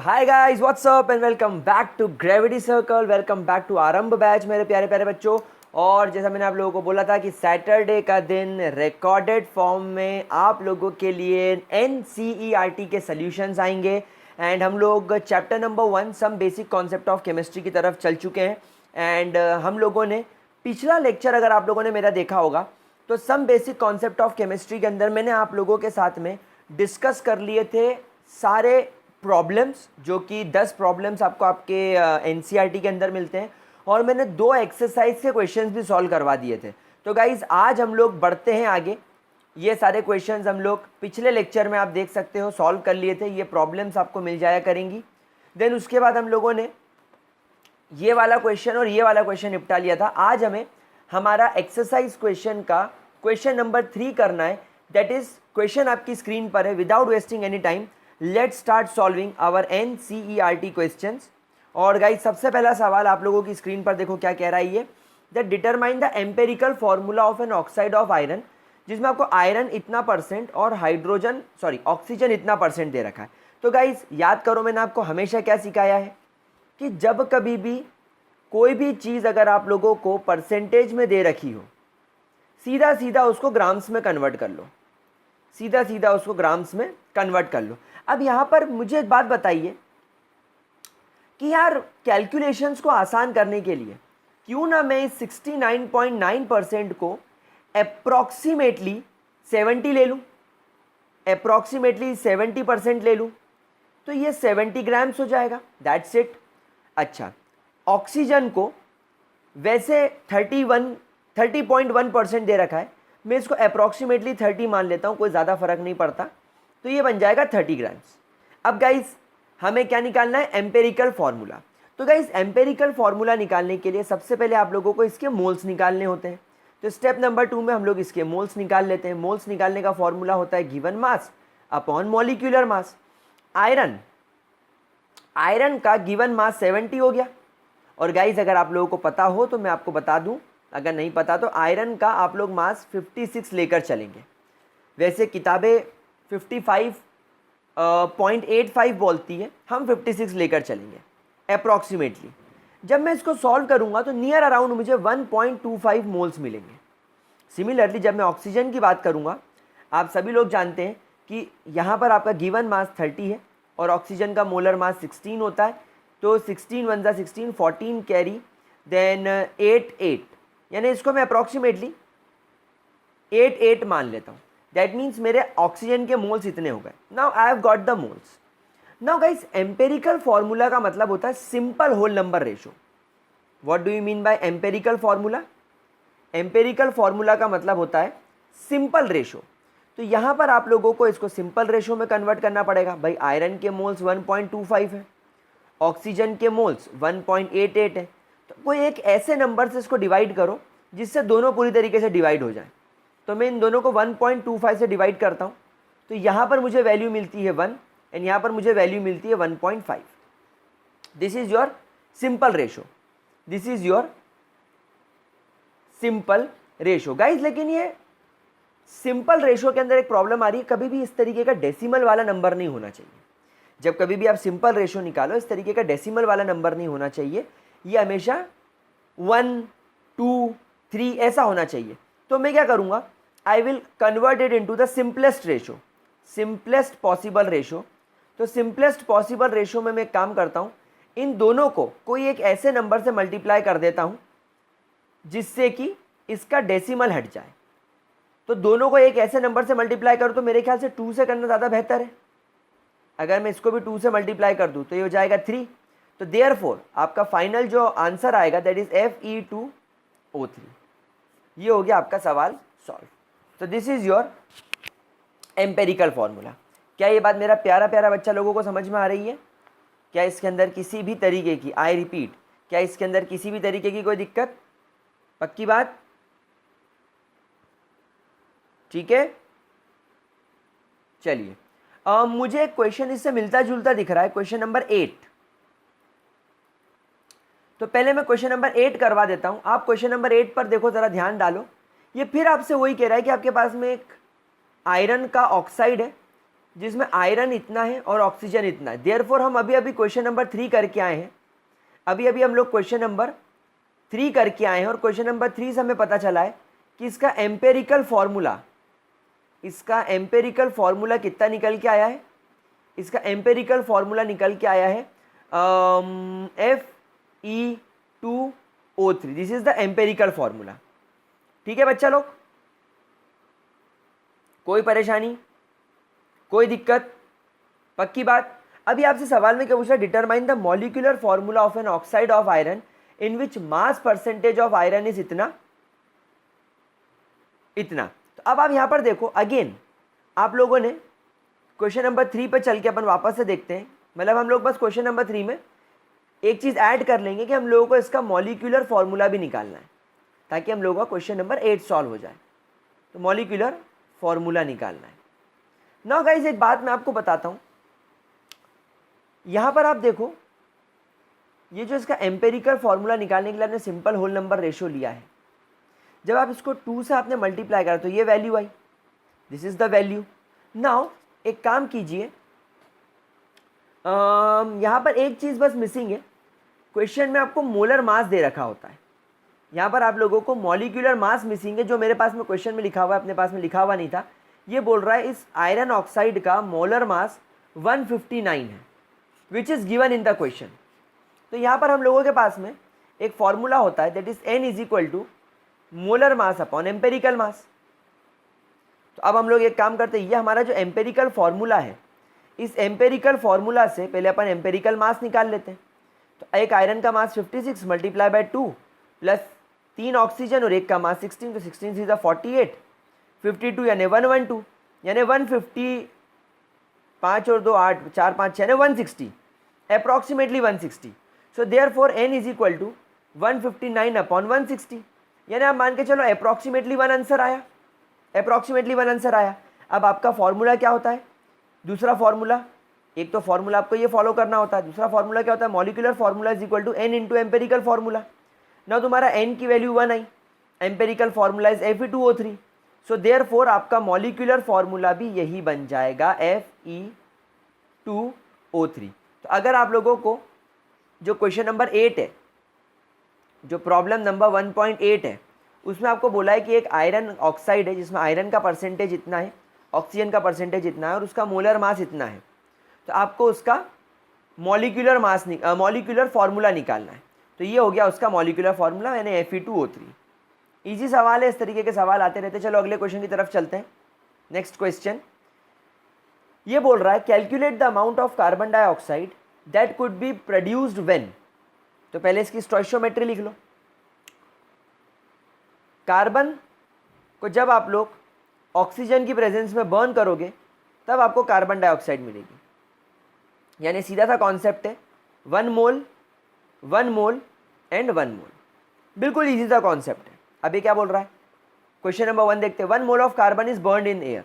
Hi guys what's up and welcome back to Gravity Circle. Welcome back to आरंभ batch मेरे प्यारे प्यारे बच्चों। और जैसा मैंने आप लोगों को बोला था कि सैटरडे का दिन रिकॉर्डेड फॉर्म में आप लोगों के लिए एनसीईआरटी के सॉल्यूशंस आएंगे एंड हम लोग chapter number 1 some basic concept of chemistry की तरफ चल चुके हैं। एंड हम लोगों ने पिछला लेक्चर अगर आप लोगों ने मेरा देखा होगा तो some basic concept of chemistry के अंदर मैंने आप लोगों के साथ में डिस्कस कर लिए थे सारे प्रॉब्लम्स, जो कि 10 प्रॉब्लम्स आपको आपके एनसीईआरटी के अंदर मिलते हैं और मैंने 2 एक्सरसाइज के क्वेश्चंस भी सॉल्व करवा दिए थे। तो गाइज आज हम लोग बढ़ते हैं आगे। ये सारे क्वेश्चंस हम लोग पिछले लेक्चर में आप देख सकते हो सॉल्व कर लिए थे। ये प्रॉब्लम्स आपको मिल जाया करेंगी। देन उसके बाद हम लोगों ने ये वाला क्वेश्चन और ये वाला क्वेश्चन निपटा लिया था। आज हमें हमारा एक्सरसाइज क्वेश्चन का क्वेश्चन नंबर 3 करना है। दैट इज क्वेश्चन आपकी स्क्रीन पर है। Without wasting any time let's start solving our NCERT questions. और गाइस सबसे पहला सवाल आप लोगों की स्क्रीन पर देखो क्या कह रहा है ये, that determine the empirical formula of an oxide of iron, जिसमें आपको आयरन इतना परसेंट और ऑक्सीजन इतना परसेंट दे रखा है। तो गाइस याद करो, मैंने आपको हमेशा क्या सिखाया है कि जब कभी भी कोई भी चीज़ अगर आप लोगों को परसेंटेज में दे रखी हो, सीधा सीधा उसको ग्राम्स में कन्वर्ट कर लो, सीधा सीधा उसको ग्राम्स में कन्वर्ट कर लो। अब यहाँ पर मुझे एक बात बताइए कि यार कैलकुलेशंस को आसान करने के लिए क्यों ना मैं इस 69.9% को अप्रॉक्सीमेटली 70 ले लूँ, अप्रॉक्सीमेटली 70% ले लूँ, तो ये 70 ग्राम्स हो जाएगा। That's it. अच्छा, ऑक्सीजन को वैसे 30.1% दे रखा है, मैं इसको अप्रॉक्सीमेटली 30 मान लेता हूँ, कोई ज़्यादा फर्क नहीं पड़ता, तो ये बन जाएगा 30 ग्राम्स। अब गाइस हमें क्या निकालना है, एम्पेरिकल फार्मूला। तो गाइस एम्पेरिकल फार्मूला निकालने के लिए सबसे पहले आप लोगों को इसके मोल्स निकालने होते हैं। तो स्टेप नंबर 2 में हम लोग इसके मोल्स निकाल लेते हैं। मोल्स निकालने का फॉर्मूला होता है given mass upon molecular mass. Iron का गिवन मास 70 हो गया। और गाइस अगर आप लोगों को पता हो तो मैं आपको बता दूं, अगर नहीं पता तो आयरन का आप लोग मास 56 लेकर चलेंगे। वैसे किताबें 55.85 बोलती है, हम 56 लेकर चलेंगे अप्रॉक्सीमेटली। जब मैं इसको सॉल्व करूंगा तो नियर अराउंड मुझे 1.25 मोल्स मिलेंगे। सिमिलरली जब मैं ऑक्सीजन की बात करूंगा, आप सभी लोग जानते हैं कि यहाँ पर आपका गिवन मास 30 है और ऑक्सीजन का मोलर मास 16 होता है। तो 16 1 जा 16, 14 कैरी, देन 8, यानी इसको मैं अप्रॉक्सीमेटली 8 मान लेता हूँ। दैट मीन्स मेरे ऑक्सीजन के मोल्स इतने हो गए। Now I have got the moles. Now guys empirical formula का मतलब होता है simple whole number ratio. What do you mean by empirical formula? Empirical formula का मतलब होता है सिंपल रेशो। तो यहाँ पर आप लोगों को इसको सिंपल रेशो में कन्वर्ट करना पड़ेगा। भाई आयरन के मोल्स 1.25 है, ऑक्सीजन के मोल्स 1.88 है, तो कोई एक ऐसे नंबर से इसको डिवाइड करो जिससे दोनों पूरी तरीके से डिवाइड हो जाए। तो मैं इन दोनों को 1.25 से डिवाइड करता हूँ, तो यहाँ पर मुझे वैल्यू मिलती है 1 एंड यहाँ पर मुझे वैल्यू मिलती है 1.5। This is your simple ratio, this is your simple ratio guys. लेकिन ये सिंपल रेशो के अंदर एक प्रॉब्लम आ रही है, कभी भी इस तरीके का डेसिमल वाला नंबर नहीं होना चाहिए। जब कभी भी आप सिंपल रेशो निकालो, इस तरीके का डेसिमल वाला नंबर नहीं होना चाहिए। ये हमेशा 1, 2, 3 ऐसा होना चाहिए। तो मैं क्या करूँगा, I will convert it into the simplest ratio, simplest possible ratio. तो सिंपलेस्ट पॉसिबल रेशो में मैं एक काम करता हूँ, इन दोनों को कोई एक ऐसे नंबर से मल्टीप्लाई कर देता हूँ जिससे कि इसका डेसिमल हट जाए। तो दोनों को एक ऐसे नंबर से मल्टीप्लाई करूँ तो मेरे ख्याल से 2 से करना ज़्यादा बेहतर है। अगर मैं इसको भी 2 से मल्टीप्लाई कर दूँ तो ये हो जाएगा 3। तो देयरफॉर आपका फाइनल जो आंसर आएगा दैट इज Fe2O3। ये हो गया आपका सवाल सॉल्व। तो this is your empirical formula. क्या ये बात मेरा प्यारा प्यारा बच्चा लोगों को समझ में आ रही है? क्या इसके अंदर किसी भी तरीके की, आई रिपीट, क्या इसके अंदर किसी भी तरीके की कोई दिक्कत? पक्की बात? ठीक है, चलिए। मुझे एक क्वेश्चन इससे मिलता जुलता दिख रहा है, क्वेश्चन नंबर 8। तो पहले मैं क्वेश्चन नंबर 8 करवा देता हूं। आप क्वेश्चन नंबर 8 पर देखो, जरा ध्यान डालो। ये फिर आपसे वही कह रहा है कि आपके पास में एक आयरन का ऑक्साइड है जिसमें आयरन इतना है और ऑक्सीजन इतना है। देयरफॉर हम अभी अभी क्वेश्चन नंबर 3 करके आए हैं, अभी अभी हम लोग क्वेश्चन नंबर 3 करके आए हैं और क्वेश्चन नंबर 3 से हमें पता चला है कि इसका एम्पेरिकल फॉर्मूला कितना निकल के आया है। इसका एम्पेरिकल फॉर्मूला निकल के आया है Fe2O3। This is the empirical formula. ठीक है बच्चा लोग, कोई परेशानी, कोई दिक्कत, पक्की बात। अभी आपसे सवाल में क्या पूछ रहा है, determine the molecular formula of an oxide of iron in which mass percentage of iron is इतना। तो अब आप यहां पर देखो, अगेन आप लोगों ने क्वेश्चन नंबर 3 पे चल के अपन वापस से देखते हैं। मतलब हम लोग बस क्वेश्चन नंबर 3 में एक चीज़ ऐड कर लेंगे कि हम लोगों को इसका मॉलिक्यूलर फॉर्मूला भी निकालना है, ताकि हम लोगों का क्वेश्चन नंबर 8 सॉल्व हो जाए। तो मॉलिक्यूलर फॉर्मूला निकालना है। नाउ गाइस, एक बात मैं आपको बताता हूँ, यहाँ पर आप देखो, ये जो इसका एम्पेरिकल फॉर्मूला निकालने के लिए आपने सिंपल होल नंबर रेशियो लिया है। जब आप इसको 2 से आपने मल्टीप्लाई करा तो ये value I, this is the value. Now एक काम कीजिए, यहाँ पर एक चीज़ बस मिसिंग है। क्वेश्चन में आपको मोलर मास दे रखा होता है, यहाँ पर आप लोगों को मॉलिक्यूलर मास मिसिंग है, जो मेरे पास में क्वेश्चन में लिखा हुआ है, अपने पास में लिखा हुआ नहीं था। ये बोल रहा है इस आयरन ऑक्साइड का मोलर मास 159 है, which is given in the question. तो यहाँ पर हम लोगों के पास में एक फॉर्मूला होता है, that is N is equal to molar mass upon empirical mass. तो अब हम लोग एक काम करते हैं, ये हमारा जो एम्पेरिकल फॉर्मूला है, इस एम्पेरिकल फॉर्मूला से पहले अपन एम्पेरिकल मास निकाल लेते हैं। तो एक आयरन का मास 56 मल्टीप्लाई बाय 2 प्लस 3 ऑक्सीजन और एक का मास 16, तो 16 सीधा 48, 52 यानी 112, यानी 150, 5 और 2 8, 4 5 6 यानी 160, approximately 160। So therefore N is equal to 159 upon 160, यानी आप मान के चलो अप्रॉक्सीमेटली 1 आंसर आया, अप्रॉक्सीमेटली 1 आंसर आया। अब आपका फॉर्मूला क्या होता है, दूसरा फॉर्मूला, एक तो फॉर्मूला आपको ये फॉलो करना होता है, दूसरा फॉर्मूला क्या होता है, molecular formula is equal to N into empirical formula. ना तुम्हारा N की वैल्यू 1 आई, empirical formula is Fe2O3, so therefore आपका मॉलिक्यूलर फॉर्मूला भी यही बन जाएगा Fe2O3। तो अगर आप लोगों को जो क्वेश्चन नंबर 8 है, जो प्रॉब्लम नंबर 1.8 है, उसमें आपको बोला है कि एक आयरन ऑक्साइड है जिसमें आयरन का परसेंटेज इतना है, ऑक्सीजन का परसेंटेज इतना है और उसका मोलर मास इतना है, तो आपको उसका मॉलिक्यूलर फार्मूला निकालना है। तो ये हो गया उसका मॉलिक्यूलर फार्मूला, यानी Fe2O3। इजी सवाल है, इस तरीके के सवाल आते रहते। चलो अगले क्वेश्चन की तरफ चलते हैं। नेक्स्ट क्वेश्चन ये बोल रहा है, calculate the amount of carbon dioxide that could be produced when. तो पहले इसकी स्टोइशियोमेट्री लिख लो। कार्बन को जब आप लोग ऑक्सीजन की प्रेजेंस में बर्न करोगे तब आपको कार्बन डाइऑक्साइड मिलेगी, यानी सीधा सा कॉन्सेप्ट है 1 मोल 1 मोल एंड 1 मोल। बिल्कुल इजी सा कॉन्सेप्ट है। अभी क्या बोल रहा है, क्वेश्चन नंबर 1 देखते हैं। 1 मोल of carbon is burn in air.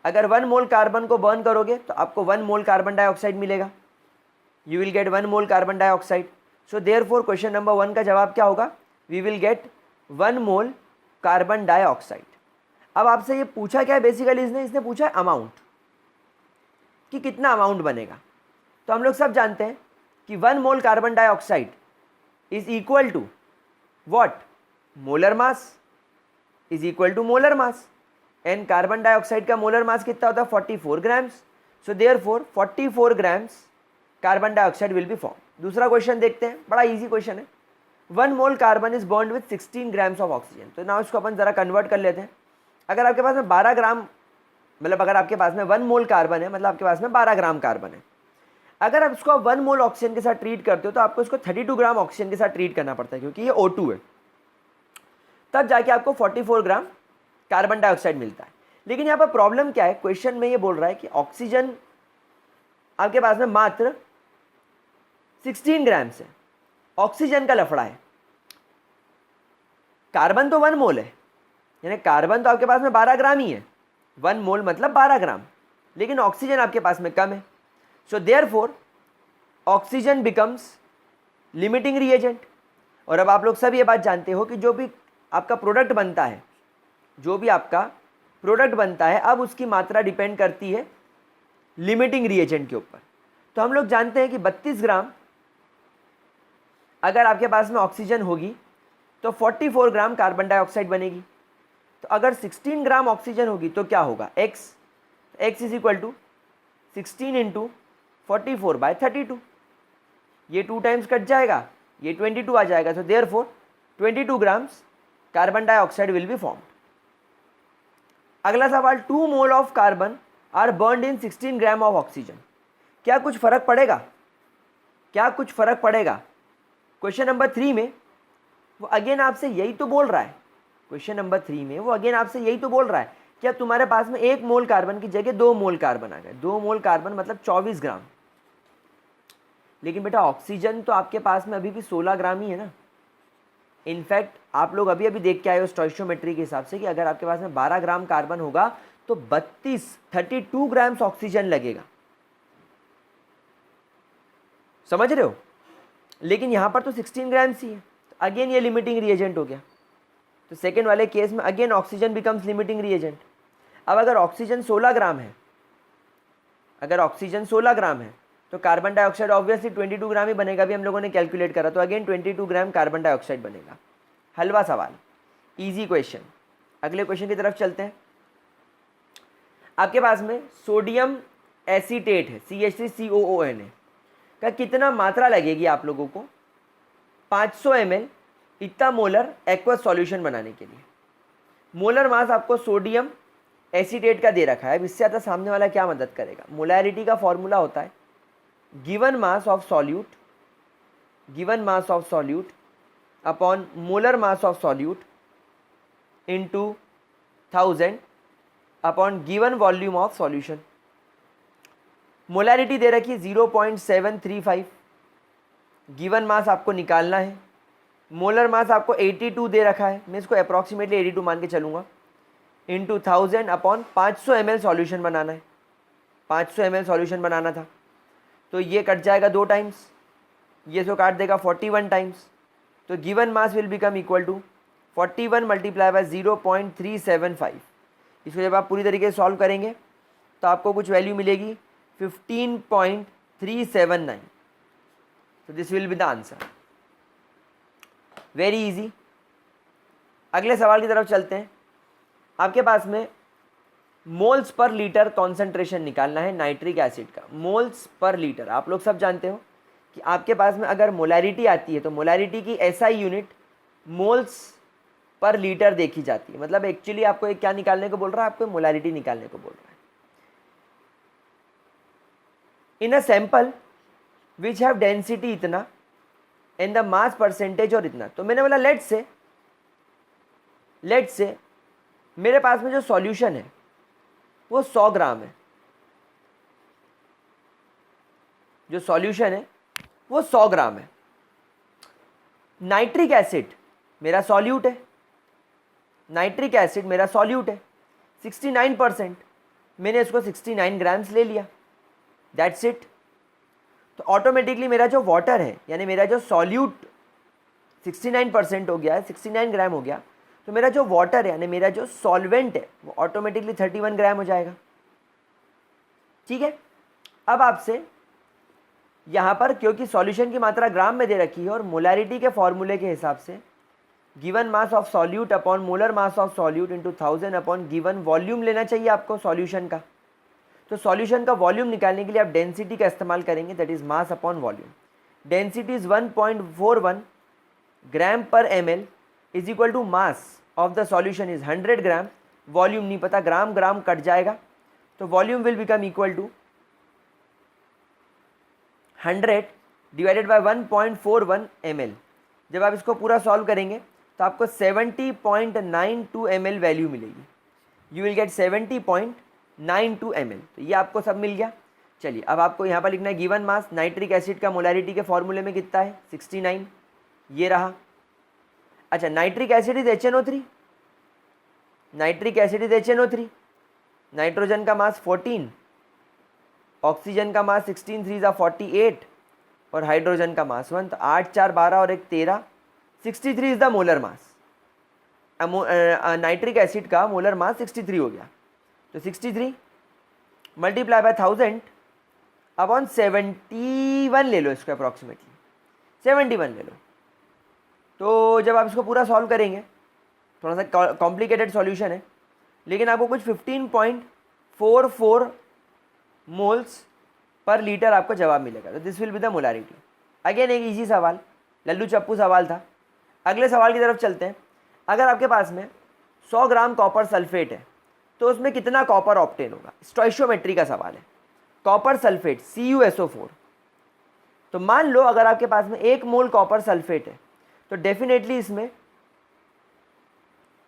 अगर 1 मोल कार्बन को बर्न करोगे तो आपको 1 मोल कार्बन डाइऑक्साइड मिलेगा, you will get 1 mole carbon dioxide. So therefore question number 1 का जवाब क्या होगा, we will get 1 mole carbon dioxide. अब आपसे ये पूछा क्या है बेसिकली, इसने पूछा है अमाउंट, कि कितना अमाउंट बनेगा। तो हम लोग सब जानते हैं कि 1 mole carbon dioxide is equal to what, molar mass is equal to molar mass, and carbon dioxide का मोलर मास कितना होता है 44 grams. So therefore 44 grams carbon dioxide will be form. दूसरा क्वेश्चन देखते हैं, बड़ा इजी क्वेश्चन है। 1 mole carbon is bond with 16 grams of oxygen. तो ना इसको अपन जरा कन्वर्ट कर लेते हैं। अगर आपके पास में 12 ग्राम, मतलब अगर आपके पास में 1 मोल कार्बन है, मतलब आपके पास में 12 ग्राम कार्बन है। अगर आप इसको 1 मोल ऑक्सीजन के साथ ट्रीट करते हो तो आपको इसको 32 ग्राम ऑक्सीजन के साथ ट्रीट करना पड़ता है, क्योंकि ये O2 है, तब जाके आपको 44 ग्राम कार्बन डाइऑक्साइड मिलता है। लेकिन यहाँ पर प्रॉब्लम क्या है, क्वेश्चन में ये बोल रहा है कि ऑक्सीजन आपके पास में मात्र 16 ग्राम है, ऑक्सीजन का लफड़ा है। कार्बन तो 1 मोल है, यानी कार्बन तो आपके पास में 12 ग्राम ही है, 1 मोल मतलब 12 ग्राम, लेकिन ऑक्सीजन आपके पास में कम है। So therefore oxygen becomes limiting reagent. और अब आप लोग सब ये बात जानते हो कि जो भी आपका प्रोडक्ट बनता है, जो भी आपका प्रोडक्ट बनता है, अब उसकी मात्रा डिपेंड करती है लिमिटिंग रिएजेंट के ऊपर। तो हम लोग जानते हैं कि 32 ग्राम अगर आपके पास में ऑक्सीजन होगी तो 44 ग्राम कार्बन डाइऑक्साइड बनेगी। तो अगर 16 ग्राम ऑक्सीजन होगी तो क्या होगा, x is equal to 16 into 44/32। ये 2 टाइम्स कट जाएगा, ये 22 आ जाएगा। तो therefore 22 grams carbon dioxide will be formed. अगला सवाल, 2 mole of carbon are burned in 16 gram of oxygen. क्या कुछ फर्क पड़ेगा, क्या कुछ फर्क पड़ेगा? क्वेश्चन नंबर 3 में वो अगेन आपसे यही तो बोल रहा है, क्वेश्चन नंबर 3 में वो अगेन आपसे यही तो बोल रहा है कि अब तुम्हारे पास में 1 मोल कार्बन की जगह 2 मोल कार्बन आ गए। 2 मोल कार्बन मतलब 24 ग्राम। लेकिन बेटा ऑक्सीजन तो आपके पास में अभी भी 16 ग्राम ही है ना। इनफैक्ट आप लोग अभी अभी देख के आए हो स्टोइशियोमेट्री के हिसाब से कि अगर आपके पास में 12 ग्राम कार्बन होगा तो 32 ग्राम्स ऑक्सीजन लगेगा। समझ रहे हो? लेकिन यहां पर तो 16 ग्राम्स ही है। तो अगेन ये लिमिटिंग रिएजेंट हो गया। तो सेकेंड वाले केस में again oxygen becomes limiting reagent. अब अगर ऑक्सीजन 16 ग्राम है, अगर ऑक्सीजन 16 ग्राम है तो कार्बन डाइऑक्साइड ऑब्वियसली 22 ग्राम ही बनेगा, भी हम लोगों ने कैलकुलेट करा। तो अगेन 22 ग्राम कार्बन डाइऑक्साइड बनेगा। हलवा सवाल, इजी क्वेश्चन। अगले क्वेश्चन की तरफ चलते हैं। आपके पास में सोडियम एसीटेट है, CH3COONA का कितना मात्रा लगेगी आप लोगों को 500 ml इतना मोलर एक्वस सॉल्यूशन बनाने के लिए? मोलर मास आपको सोडियम एसीटेट का दे रखा है। अब इससे ज़्यादा सामने वाला क्या मदद करेगा? मोलैरिटी का फॉर्मूला होता है given mass of solute upon molar mass of solute into 1000 upon given volume of solution. Molarity दे रखी है 0.735, गिवन मास आपको निकालना है। मोलर मास आपको 82 दे रखा है, मैं इसको अप्रॉक्सीमेटली 82 मान के चलूँगा, इंटू 1000 अपॉन 500 ml सॉल्यूशन बनाना है। 500 ml सॉल्यूशन बनाना था तो ये कट जाएगा 2 टाइम्स, ये तो काट देगा 41 टाइम्स। तो given mass will become equal to 41 multiply by 0.375। इसको जब आप पूरी तरीके से सॉल्व करेंगे तो आपको कुछ वैल्यू मिलेगी 15.379। तो this will be the answer. Very easy. अगले सवाल की तरफ चलते हैं। आपके पास में मोल्स पर लीटर कॉन्सेंट्रेशन निकालना है नाइट्रिक एसिड का। मोल्स पर लीटर आप लोग सब जानते हो कि आपके पास में अगर मोलैरिटी आती है तो मोलैरिटी की SI unit moles per litre देखी जाती है। मतलब एक्चुअली आपको एक क्या निकालने को बोल रहा है? आपको मोलैरिटी निकालने को बोल रहा है। In a sample which have density इतना एंड द मास परसेंटेज और इतना। तो मैंने बोला लेट्स से मेरे पास में जो सॉल्यूशन है वो 100 ग्राम है। जो सॉल्यूशन है वो 100 ग्राम है। नाइट्रिक एसिड मेरा सॉल्यूट है, नाइट्रिक एसिड मेरा सॉल्यूट है 69%। मैंने इसको 69 ग्राम्स ले लिया, दैट्स इट। तो ऑटोमेटिकली मेरा जो वाटर है यानी मेरा जो सॉल्यूट 69% हो गया है, 69 ग्राम हो गया, तो मेरा जो वाटर है यानी मेरा जो सॉल्वेंट है वो ऑटोमेटिकली 31 ग्राम हो जाएगा। ठीक है। अब आपसे यहाँ पर क्योंकि सॉल्यूशन की मात्रा ग्राम में दे रखी है और मोलैरिटी के फॉर्मूले के हिसाब से given mass of solute upon molar mass of solute into 1000 upon given volume लेना चाहिए आपको सॉल्यूशन का। तो सॉल्यूशन का वॉल्यूम निकालने के लिए आप डेंसिटी का इस्तेमाल करेंगे, that is mass upon volume. Density is 1.41 gram per ml is equal to mass of the solution is 100 gram. Volume नहीं पता, ग्राम ग्राम कट जाएगा, तो volume will become equal to 100 divided by 1.41 ml। जब आप इसको पूरा solve करेंगे तो आपको 70.92 ml वैल्यू मिलेगी। You will gate 70.92 ml। तो ये आपको सब मिल गया। चलिए अब आपको यहाँ पर लिखना है गिवन मास नाइट्रिक एसिड का मोलैरिटी के फॉर्मूले में कितना है 69, ये रहा। अच्छा nitric acid is HNO3, nitric acid is HNO3। Nitrogen का मास 14, ऑक्सीजन का मास 16, 3 = 48 और हाइड्रोजन का मास 1। तो 8 4 12 और 1 13, 63 is the molar mass. Nitric acid का मोलर मास 63 हो गया। तो 63 मल्टीप्लाई बाय 1000 अपॉन 71 ले लो, इसको अप्रॉक्सीमेटली 71 ले लो। तो जब आप इसको पूरा सॉल्व करेंगे, थोड़ा सा कॉम्प्लिकेटेड सॉल्यूशन है, लेकिन आपको कुछ 15.44 मोल्स पर लीटर आपको जवाब मिलेगा। तो this will be the molarity. Again एक इजी सवाल, लल्लू चप्पू सवाल था। अगले सवाल की तरफ चलते हैं। अगर आपके पास में 100 ग्राम कॉपर सल्फेट है तो उसमें कितना कॉपर ऑब्टेन होगा? स्टोइशियोमेट्री का सवाल है। Copper sulphate CuSO4। तो मान लो अगर आपके पास में 1 मोल कॉपर सल्फेट है तो डेफिनेटली इसमें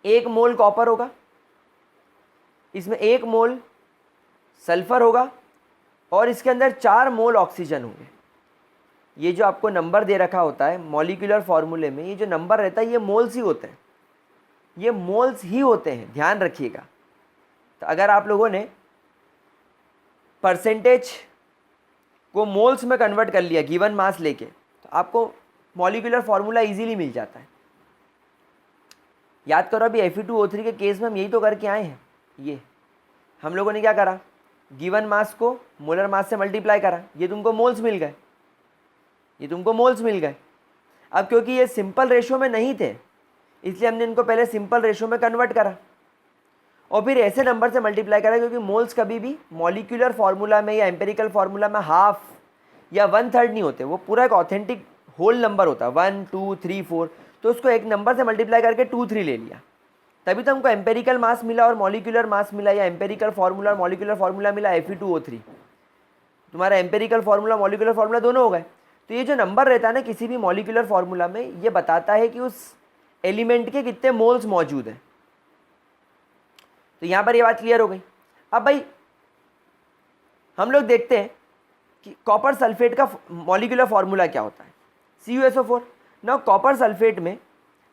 1 मोल कॉपर होगा, इसमें 1 मोल सल्फर होगा और इसके अंदर 4 मोल ऑक्सीजन होंगे। ये जो आपको नंबर दे रखा होता है मॉलिक्यूलर फॉर्मूले में, ये जो नंबर रहता है ये मोल्स ही होते हैं, ये मोल्स ही होते हैं, ध्यान रखिएगा। तो अगर आप लोगों ने परसेंटेज को मोल्स में कन्वर्ट कर लिया गिवन मास लेके, तो आपको मॉलिक्यूलर फार्मूला इजीली मिल जाता है। याद करो अभी Fe2O3 के केस में हम यही तो करके आए हैं। ये हम लोगों ने क्या करा, गिवन मास को मोलर मास से मल्टीप्लाई करा, ये तुमको मोल्स मिल गए, ये तुमको मोल्स मिल गए। अब क्योंकि ये सिंपल रेशो में नहीं थे इसलिए हमने इनको पहले सिंपल रेशो में कन्वर्ट करा और फिर ऐसे नंबर से मल्टीप्लाई करा, क्योंकि मोल्स कभी भी मॉलिक्यूलर फार्मूला में या एम्पेरिकल फार्मूला में हाफ या 1/3 नहीं होते, वो पूरा एक ऑथेंटिक होल नंबर होता है 1 2 3 4। तो उसको एक नंबर से मल्टीप्लाई करके 2 3 ले लिया, तभी तो हमको एम्पेरिकल मास मिला और मॉलिक्यूलर मास मिला, या एम्पेरिकल फार्मूला और मॉलिक्यूलर फार्मूला मिला Fe2O3। तुम्हारा एम्पेरिकल फार्मूला मॉलिक्यूलर फार्मूला दोनों हो गए। तो ये जो नंबर रहता है ना किसी भी मॉलिक्यूलर फार्मूला में, ये बताता है कि उस एलिमेंट के कितने मोल्स मौजूद हैं। तो यहाँ पर ये बात क्लियर हो गई। अब भाई हम लोग देखते हैं कि कॉपर सल्फेट का मॉलिक्यूलर फार्मूला क्या होता है, CuSO4। ना कॉपर सल्फेट में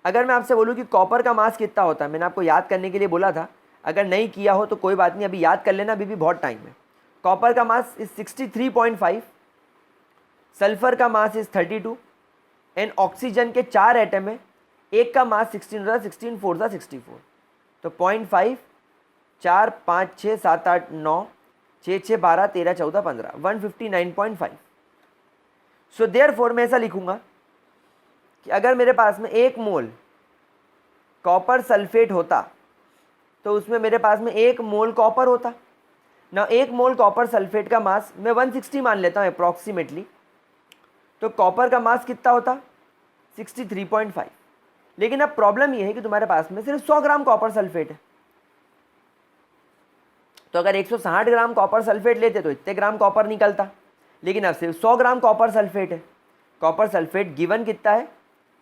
अगर मैं आपसे बोलूँ कि कॉपर का मास कितना होता है, मैंने आपको याद करने के लिए बोला था, अगर नहीं किया हो तो कोई बात नहीं, अभी याद कर लेना, अभी भी बहुत टाइम है। कॉपर का मास इज 63.5, सल्फर का मास इज 32 एंड ऑक्सीजन के 4 एटम है, एक का मास 16 होता है, 16 4 था 64। तो 0.5 4 5 6 7 8 9 6 6 12 13 14 15 159.5। सो देयरफॉर मैं ऐसा लिखूंगा कि अगर मेरे पास में 1 मोल कॉपर सल्फेट होता तो उसमें मेरे पास में 1 मोल कॉपर होता ना। 1 मोल कॉपर सल्फेट का मास मैं 160 मान लेता हूँ अप्रॉक्सीमेटली, तो कॉपर का मास कितना होता 63.5। लेकिन अब प्रॉब्लम ये है कि तुम्हारे पास में सिर्फ 100 ग्राम कॉपर सल्फेट है, तो अगर 160 ग्राम कॉपर सल्फेट लेते तो इतने ग्राम कॉपर निकलता, लेकिन अब सिर्फ 100 ग्राम कॉपर सल्फेट है। कॉपर सल्फेट गिवन कितना है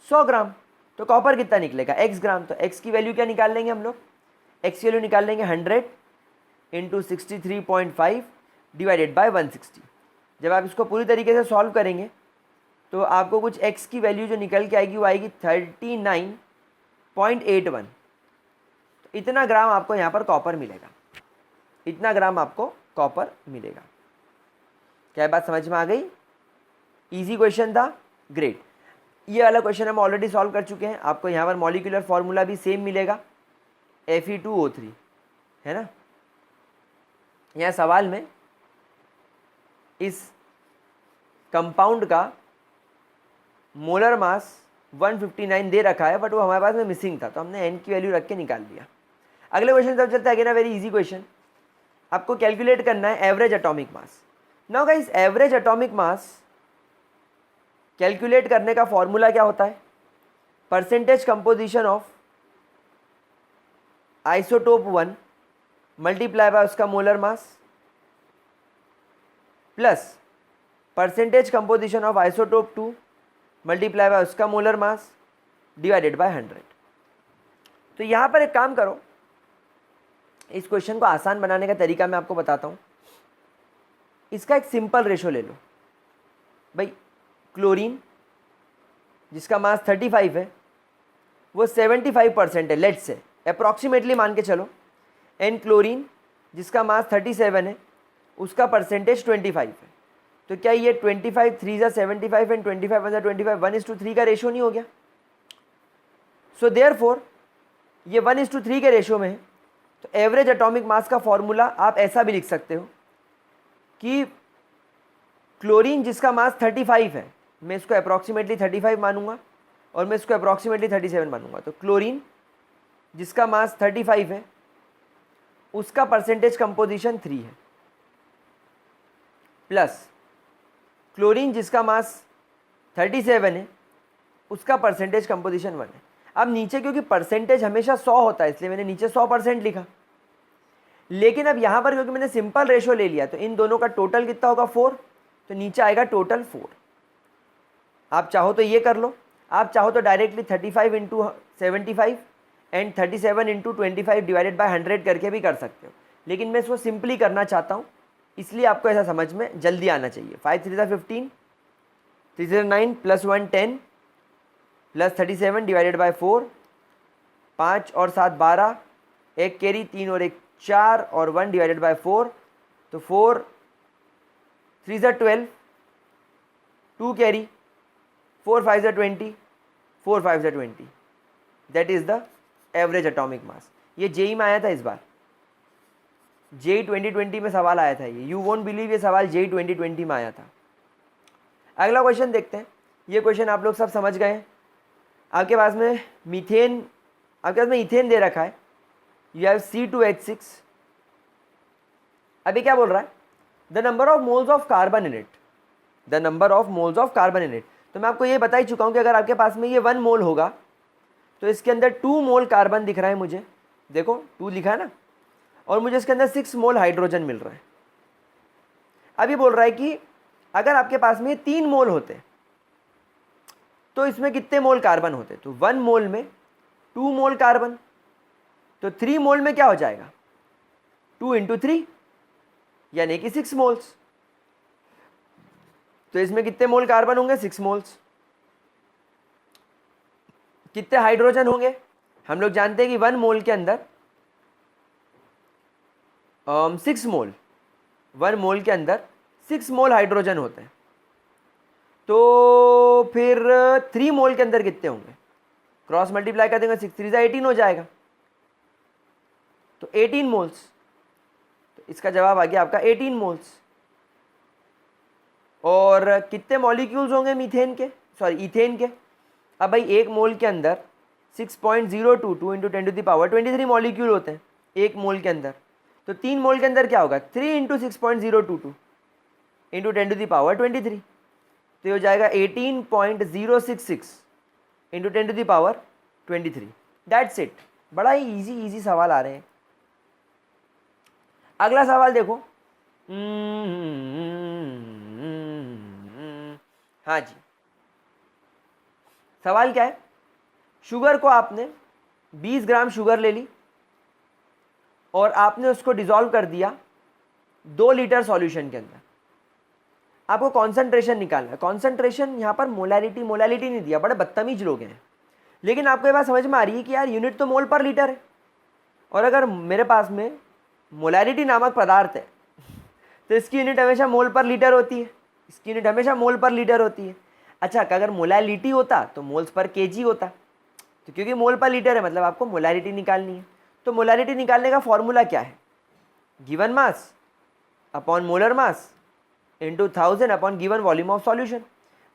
100 ग्राम, तो कॉपर कितना निकलेगा x ग्राम। तो x की वैल्यू क्या निकाल लेंगे हम लोग, x की वैल्यू निकाल लेंगे 100 इंटू 63.5 डिवाइडेड बाय 160। जब आप इसको पूरी तरीके से सॉल्व करेंगे तो आपको कुछ x की वैल्यू जो निकल के आएगी वो आएगी 39.81। तो इतना ग्राम आपको यहाँ पर कॉपर मिलेगा, इतना ग्राम आपको कॉपर मिलेगा। क्या बात समझ में आ गई? इजी क्वेश्चन था, ग्रेट। ये वाला क्वेश्चन हम ऑलरेडी सॉल्व कर चुके हैं। आपको यहाँ पर मॉलिक्यूलर फार्मूला भी सेम मिलेगा Fe2O3, है ना। यहाँ सवाल में इस कंपाउंड का मोलर मास 159 दे रखा है, बट वो हमारे पास में मिसिंग था, तो हमने n की वैल्यू रख के निकाल दिया। अगले क्वेश्चन तब चलता है, again a very easy question. आपको कैलकुलेट करना है average atomic mass. Now guys, average atomic mass calculate करने का फॉर्मूला क्या होता है, percentage composition of isotope 1 multiply by उसका molar mass plus percentage composition of isotope 2 multiply by उसका मोलर मास डिवाइडेड बाय 100। तो यहाँ पर एक काम करो, इस क्वेश्चन को आसान बनाने का तरीका मैं आपको बताता हूँ। इसका एक सिंपल रेशो ले लो भाई। क्लोरीन जिसका मास 35 है वो 75% है, लेट्स से अप्रॉक्सीमेटली मान के चलो। एंड क्लोरीन जिसका मास 37 है उसका परसेंटेज 25 है। तो क्या ये 25 3 जा 75 एंड 25 1 जा 25 1:3 का रेशो नहीं हो गया? सो देयरफॉर ये 1:3 के रेशो में है। तो एवरेज एटॉमिक मास का फॉर्मूला आप ऐसा भी लिख सकते हो कि क्लोरीन जिसका मास 35 है, मैं इसको अप्रॉक्सीमेटली 35 मानूंगा और मैं इसको अप्रॉक्सीमेटली 37 मानूंगा। तो क्लोरीन जिसका मास 35 है उसका परसेंटेज कंपोजिशन 3 है, प्लस क्लोरीन जिसका मास 37 है उसका परसेंटेज कंपोजिशन 1 है। अब नीचे क्योंकि परसेंटेज हमेशा 100 होता है इसलिए मैंने नीचे 100% लिखा, लेकिन अब यहाँ पर क्योंकि मैंने सिंपल रेशो ले लिया तो इन दोनों का टोटल कितना होगा 4, तो नीचे आएगा टोटल 4। आप चाहो तो ये कर लो, आप चाहो तो directly 35 into 75 and 37 into 25 divided by 100 करके भी कर सकते हो, लेकिन मैं इसको सिंपली करना चाहता हूँ इसलिए आपको ऐसा समझ में जल्दी आना चाहिए। 5 3 15, 3 9 प्लस 1 10 प्लस 37 डिवाइडेड बाय 4, 5 और 7 12, एक कैरी 3 और 1 4 और 1 डिवाइडेड बाय 4, तो 4 3 12, 2 carry 4 5 20, 4 5 20, that is the average atomic मास। ये जेई में आया था इस बार, जेई 2020 में सवाल आया था ये, यू वोंट बिलीव ये सवाल जेई 2020 में आया था। अगला क्वेश्चन देखते हैं। ये क्वेश्चन आप लोग सब समझ गए हैं। आपके पास में मीथेन, आपके पास में इथेन दे रखा है, यू हैव C2H6। अभी क्या बोल रहा है, the number of moles of carbon in it, the number of moles of carbon in it. तो मैं आपको ये बता ही चुका हूँ कि अगर आपके पास में ये 1 मोल होगा तो इसके अंदर 2 मोल कार्बन दिख रहा है मुझे, देखो 2 लिखा है ना, और मुझे इसके अंदर 6 मोल हाइड्रोजन मिल रहा है। अभी बोल रहा है कि अगर आपके पास में 3 मोल होते तो इसमें कितने मोल कार्बन होते, तो 1 मोल में 2 मोल कार्बन, तो 3 मोल में क्या हो जाएगा 2 इंटू 3 यानी कि 6 मोल्स। तो इसमें कितने मोल कार्बन होंगे 6 मोल्स। कितने हाइड्रोजन होंगे, हम लोग जानते हैं कि 1 मोल के अंदर 6 मोल, 1 मोल के अंदर 6 मोल हाइड्रोजन होते हैं। तो फिर 3 मोल के अंदर कितने होंगे, क्रॉस मल्टीप्लाई कर देंगे, 6 3 18 हो जाएगा, तो 18 मोल्स। तो इसका जवाब आ गया आपका 18 मोल्स। और कितने मॉलिक्यूल्स होंगे मीथेन के, सॉरी इथेन के। अब भाई 1 मोल के अंदर 6.02 2 into 10 to the power 23 molecule होते हैं 1 मोल के अंदर। तो 3 मोल के अंदर क्या होगा 3 into 6.022 into 10 to the power 23, तो ये हो जाएगा 18.066 into 10 to the power 23। That's it. बड़ा ही इजी सवाल आ रहे हैं। अगला सवाल देखो। हाँ जी, सवाल क्या है, शुगर को आपने 20 ग्राम शुगर ले ली और आपने उसको डिसॉल्व कर दिया 2 लीटर सॉल्यूशन के अंदर। आपको कॉन्सेंट्रेशन निकालना है। कॉन्सेंट्रेशन यहाँ पर मोलैलिटी नहीं दिया, बड़े बदतमीज लोग हैं। लेकिन आपको ये बात समझ में आ रही है कि यार यूनिट तो मोल पर लीटर है, और अगर मेरे पास में मोलैलिटी नामक पदार्थ है तो इसकी यूनिट हमेशा मोल पर लीटर होती है, इसकी यूनिट हमेशा मोल पर लीटर होती है। अच्छा, अगर मोलैलिटी होता तो मोल्स पर केजी होता, तो क्योंकि मोल पर लीटर है मतलब आपको मोलैलिटी निकालनी है। तो मोलैलिटी निकालने का फॉर्मूला क्या है, given mass upon molar mass into 1000 upon given volume of solution.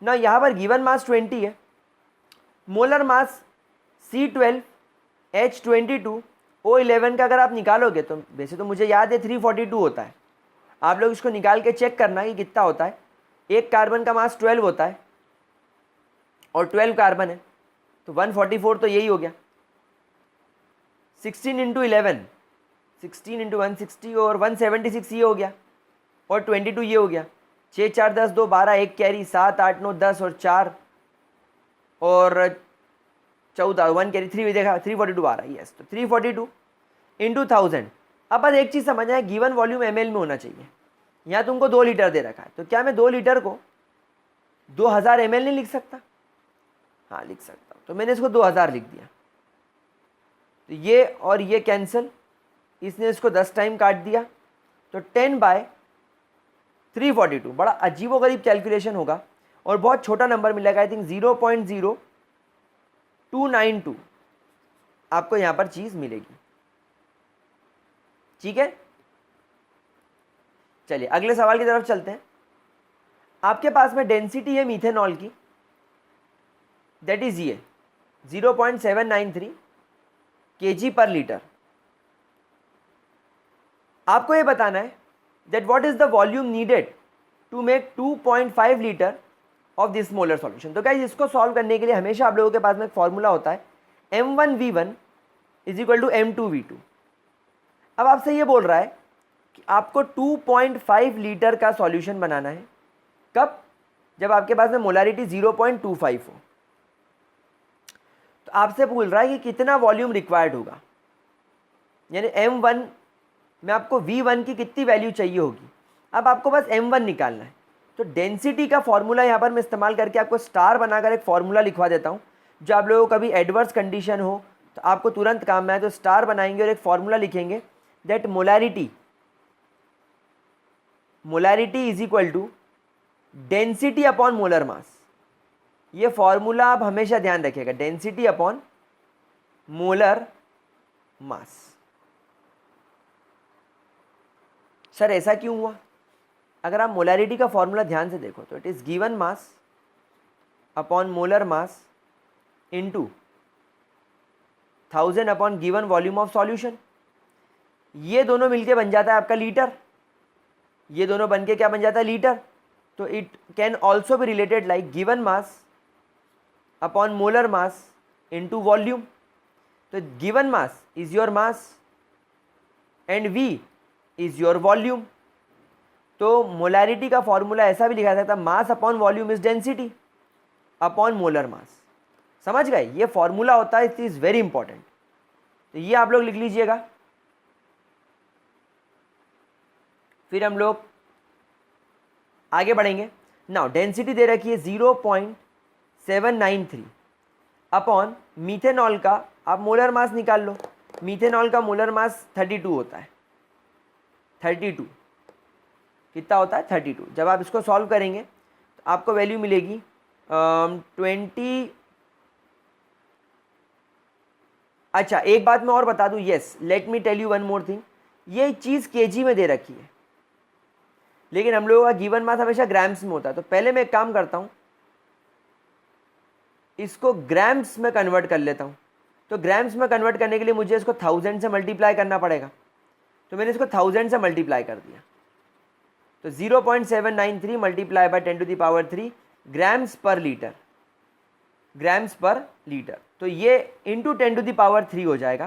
ना यहाँ पर गिवन मास 20 है, molar mass C12 H22 O11 का अगर आप निकालोगे तो वैसे तो मुझे याद है 342 होता है, आप लोग इसको निकाल के चेक करना कि कितना होता है। एक कार्बन का मास 12 होता है और 12 कार्बन है, तो 144 तो यही हो गया। 16 इंटू 11, 16 इंटू 160 और 176 ये हो गया, और 22 ये हो गया। 6 4 10 2 12, एक कैरी 7 8 9 10 और 4 और 14, 1 कैरी 3 देखा 342 आ रहा है, यस। तो 342 इंटू 1000। अब बस एक चीज़ समझना है, गिवन वॉल्यूम ml में होना चाहिए। यहाँ तुमको 2 लीटर दे रखा है, तो क्या मैं 2 लीटर को 2000 ml नहीं लिख सकता? हाँ लिख सकता हूँ, तो मैंने इसको 2000 लिख दिया। तो ये और ये कैंसिल, इसने इसको 10 टाइम काट दिया, तो 10/342। बड़ा अजीबोगरीब कैलकुलेशन होगा और बहुत छोटा नंबर मिलेगा, आई थिंक 0.0292 आपको यहाँ पर चीज़ मिलेगी। ठीक है, चलिए अगले सवाल की तरफ चलते हैं। आपके पास में डेंसिटी है मीथेनॉल की, दैट इज ये 0.793 kg पर लीटर। आपको ये बताना है that what is the volume needed to make 2.5 litre of this molar solution. तो गाइस इसको सॉल्व करने के लिए हमेशा आप लोगों के पास में एक फॉर्मूला होता है m1v1 is equal to m2v2। अब आपसे ये बोल रहा है कि आपको 2.5 लीटर का सॉल्यूशन बनाना है। कब? जब आपके पास में मोलारिटी 0.25 हो। तो आपसे पूछ रहा है कि कितना वॉल्यूम रिक्वायर्ड होगा, यानी m1 में आपको v1 की कितनी वैल्यू चाहिए होगी। अब आपको बस m1 निकालना है। तो डेंसिटी का फॉर्मूला यहाँ पर मैं इस्तेमाल करके आपको स्टार बनाकर एक फॉर्मूला लिखवा देता हूँ, जो आप लोगों को कभी एडवर्स कंडीशन हो तो आपको तुरंत काम में आए। तो स्टार बनाएंगे और एक फॉर्मूला लिखेंगे that molarity is equal to density upon molar mass. ये फॉर्मूला आप हमेशा ध्यान रखिएगा, density upon molar mass. Sir ऐसा क्यों हुआ? अगर आप मोलारिटी का फॉर्मूला ध्यान से देखो तो it is given mass upon molar mass into 1000 upon given volume of solution. ये दोनों मिलके बन जाता है आपका लीटर, ये दोनों बनके क्या बन जाता है? लीटर। तो it can also be related like given mass upon molar mass into volume. तो given mass is your mass and V is your volume. तो मोलारिटी का फॉर्मूला ऐसा भी लिखा जाता है mass upon volume is density upon molar mass. समझ गए? ये फॉर्मूला होता है, इट इज वेरी इंपॉर्टेंट। तो ये आप लोग लिख लीजिएगा। फिर हम लोग आगे बढ़ेंगे। नाउ डेंसिटी दे रखी है 0.793 अपॉन मीथेनॉल का आप मोलर मास निकाल लो। मीथेनॉल का मोलर मास 32 होता है। 32 कितना होता है? 32। जब आप इसको सॉल्व करेंगे तो आपको वैल्यू मिलेगी 20। अच्छा एक बात मैं और बता दूं, yes let me tell you one more thing. ये चीज़ केजी में दे रखी है, लेकिन हम लोगों का गिवन मास हमेशा ग्राम्स में होता है। तो पहले मैं एक काम करता हूं, इसको ग्राम्स में कन्वर्ट कर लेता हूं। तो ग्राम्स में कन्वर्ट करने के लिए मुझे इसको 1000 से मल्टीप्लाई करना पड़ेगा। तो मैंने इसको 1000 से मल्टीप्लाई कर दिया। तो 0.793 मल्टीप्लाई बाय 10⁻³ ग्राम्स पर लीटर, ग्राम्स पर लीटर। तो ये इंटू 10⁻³ हो जाएगा।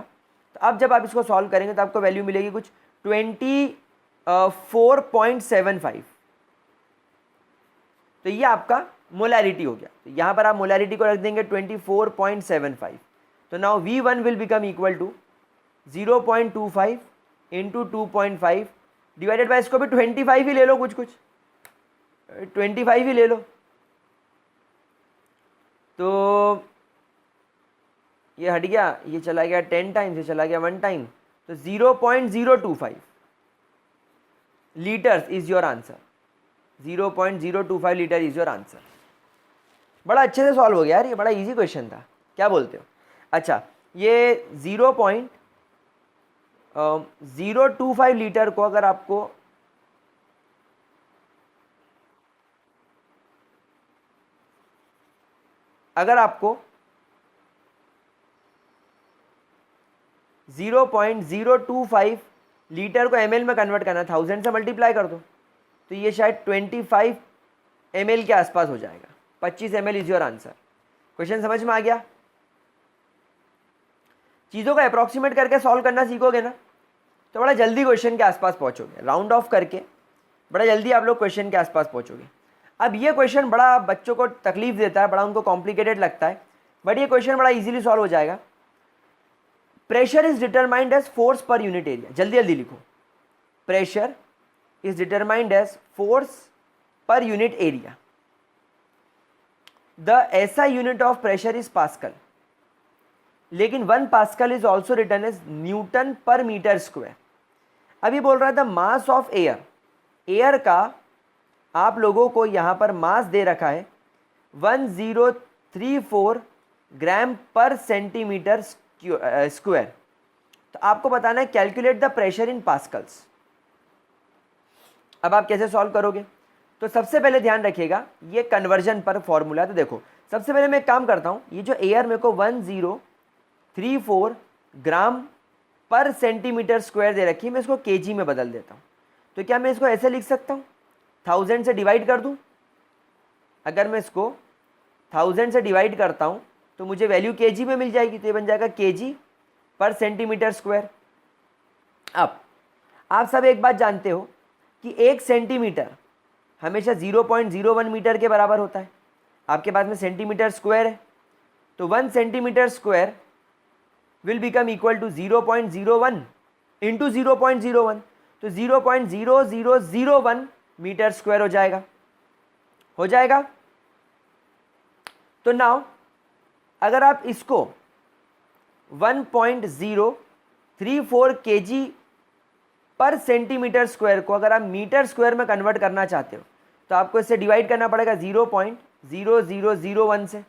तो अब जब आप इसको सॉल्व करेंगे तो आपको वैल्यू मिलेगी कुछ 24.75। तो ये आपका मोलारिटी हो गया। तो यहाँ पर आप मोलारिटी को रख देंगे 24.75। तो now V1 will become equal to 0.25 into 2.5 divided by, इसको भी 25 ही ले लो, कुछ 25 ही ले लो। तो ये हट गया, ये चला गया 10 टाइम्स, ये चला गया 1 टाइम। तो 0.025 litres is your answer. 0.025 litre is your answer. बड़ा अच्छे से सॉल्व हो गया यार, ये बड़ा इजी क्वेश्चन था। क्या बोलते हो? अच्छा ये 0.025 लीटर को अगर आपको अगर आपको 0.025 लीटर को ml में कन्वर्ट करना, 1000 से मल्टीप्लाई कर दो तो ये शायद 25 ml के आसपास हो जाएगा। 25 ml is your answer. Question समझ में आ गया? चीज़ों को अप्रॉक्सीमेट करके सॉल्व करना सीखोगे ना तो बड़ा जल्दी क्वेश्चन के आसपास पहुंचोगे। राउंड ऑफ करके बड़ा जल्दी आप लोग क्वेश्चन के आसपास पहुंचोगे। अब ये क्वेश्चन बड़ा बच्चों को तकलीफ देता है, बड़ा उनको कॉम्प्लिकेटेड लगता है, बट ये क्वेश्चन बड़ा इजीली सॉल्व हो जाएगा। Pressure is determined as force per unit area. जल्दी जल्दी लिखो। Pressure is determined as force per unit area. The SI unit of pressure is pascal, लेकिन 1 pascal is also written as newton per metre square. अभी बोल रहा था mass of air, air का आप लोगों को यहां पर मास दे रखा है 1034 ग्राम पर सेंटीमीटर स्क्वायर। तो आपको बताना है calculate the pressure in pascals. अब आप कैसे सॉल्व करोगे? तो सबसे पहले ध्यान रखिएगा ये कन्वर्जन पर फॉर्मूला है। तो देखो सबसे पहले मैं एक काम करता हूँ, ये जो एयर मेरे को 1034 ग्राम पर सेंटीमीटर स्क्वायर दे रखी है, मैं इसको केजी में बदल देता हूँ। तो क्या मैं इसको ऐसे लिख सकता हूँ, 1000 से डिवाइड कर दूँ? अगर मैं इसको 1000 से डिवाइड करता हूँ तो मुझे वैल्यू केजी में मिल जाएगी, तो ये बन जाएगा केजी पर सेंटीमीटर स्क्वायर। अब आप सब एक बात जानते हो कि 1 सेंटीमीटर हमेशा 0.01 मीटर के बराबर होता है। आपके पास में सेंटीमीटर स्क्वायर है, तो 1 centimetre square will become equal to 0.01 into 0.01, तो 0.0001 मीटर स्क्वायर हो जाएगा। तो नाउ अगर आप इसको 1.034 केजी पर सेंटीमीटर स्क्वायर को अगर आप मीटर स्क्वायर में कन्वर्ट करना चाहते हो तो आपको इससे डिवाइड करना पड़ेगा 0.0001 से,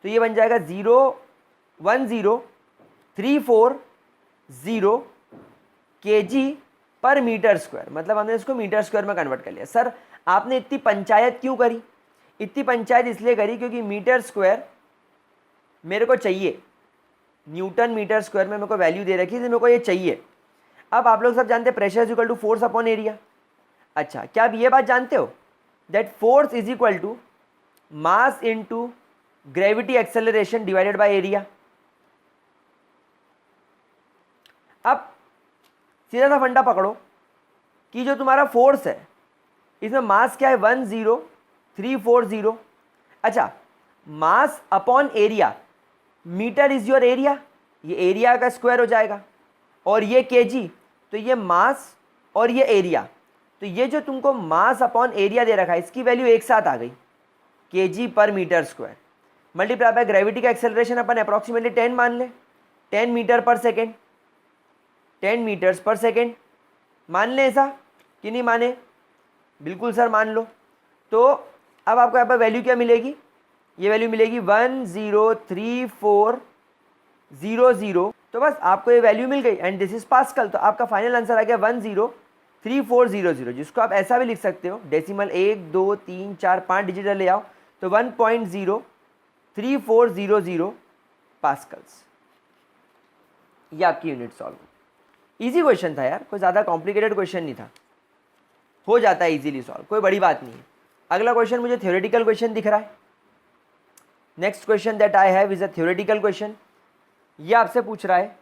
तो ये बन जाएगा 0.10340 केजी पर मीटर स्क्वायर, मतलब हमने इसको मीटर स्क्वायर में कन्वर्ट कर लिया। सर आपने इतनी पंचायत क्यों करी? इतनी पंचायत इसलिए करी क्योंकि मीटर स्क्वायर मेरे को चाहिए, न्यूटन मीटर स्क्वायर में मेरे को वैल्यू दे रखी है, तो मेरे को ये चाहिए। अब आप लोग सब जानते हैं pressure is equal to force upon area. अच्छा, क्या आप ये बात जानते हो that force is equal to mass into gravity acceleration divided by area? अब सीधा सा फंडा पकड़ो कि जो तुम्हारा फोर्स है इसमें मास क्या है 10340। अच्छा, mass upon area, metre is your area, ये एरिया का स्क्वायर हो जाएगा, और ये केजी, तो ये मास और ये एरिया, तो ये जो तुमको मास अपॉन एरिया दे रखा है इसकी वैल्यू एक साथ आ गई kg per metre square, multiply by gravity का एक्सेलरेशन अपन अप्रॉक्सीमेटली 10 मान ले, 10 मीटर पर सेकेंड, 10 मीटर्स पर सेकेंड। मान ले ऐसा कि नहीं माने? बिल्कुल सर मान लो। तो अब आपको यहाँ पर वैल्यू क्या मिलेगी? ये वैल्यू मिलेगी 10340, तो बस आपको ये वैल्यू मिल गई एंड दिस इज पास्कल। तो आपका फाइनल आंसर आ गया 1034000, जिसको आप ऐसा भी लिख सकते हो, डेसिमल 1 2 3 4 5 डिजिट ले आओ तो 1.03400 पास्कल्स। ये आपकी यूनिट सॉल्व। इजी क्वेश्चन था यार, कोई ज़्यादा कॉम्प्लिकेटेड क्वेश्चन नहीं था, हो जाता है इजीली सॉल्व, कोई बड़ी बात नहीं है। अगला क्वेश्चन मुझे थ्योरेटिकल क्वेश्चन दिख रहा है। Next question that I have is a theoretical question. ये आपसे पूछ रहा है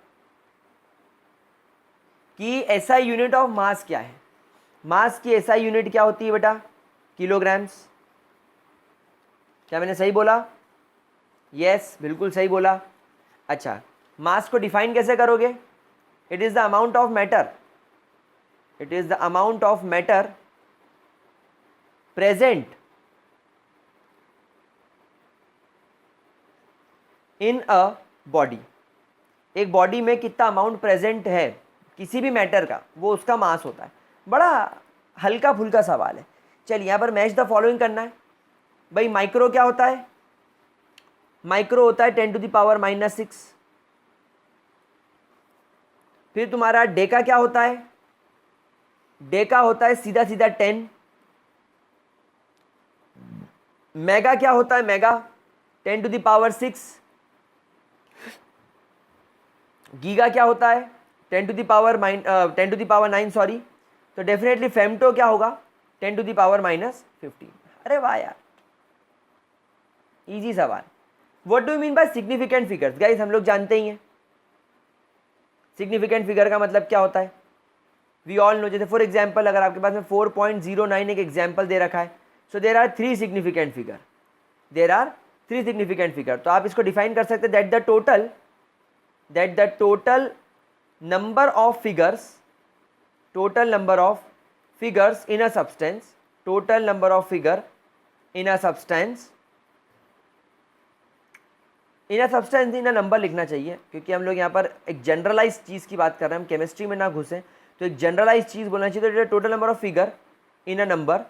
कि एसआई यूनिट ऑफ मास क्या है? मास की एसआई यूनिट क्या होती है बेटा? किलोग्राम्स। क्या मैंने सही बोला? यस, बिल्कुल सही बोला। अच्छा, मास को डिफाइन कैसे करोगे? It is the amount of matter, it is the amount of matter present in a body. एक बॉडी में कितना अमाउंट प्रेजेंट है किसी भी मैटर का, वो उसका मास होता है। बड़ा हल्का फुल्का सवाल है। चलिए यहाँ पर मैच द फॉलोइंग करना है। भाई माइक्रो क्या होता है? माइक्रो होता है 10⁻⁻⁶। फिर तुम्हारा डेका क्या होता है? डेका होता है सीधा सीधा 10। मेगा क्या होता है? मेगा 10⁻⁶। गीगा क्या होता है? 10⁻9 सॉरी। तो डेफिनेटली फेम्टो क्या होगा? 10⁻⁻15। अरे वाह यार, इजी सवाल। What do you mean bye significant figures? Guys हम लोग जानते ही हैं सिग्निफिकेंट फिगर का मतलब क्या होता है। वी ऑल नो, जैसे फॉर एग्जाम्पल अगर आपके पास में 4.09 एक एग्जाम्पल दे रखा है, so there are 3 significant figure, there are 3 significant figure. तो आप इसको डिफाइन कर सकते हैं that the total number of figures, total number of figures in a substance, total number of figure in a substance, in a substance in a number लिखना चाहिए, क्योंकि हम लोग यहाँ पर एक जनरलाइज चीज़ की बात कर रहे हैं, हम केमिस्ट्री में ना घुसें, तो एक जनरलाइज चीज़ बोलना चाहिए। तो total number of figure in a number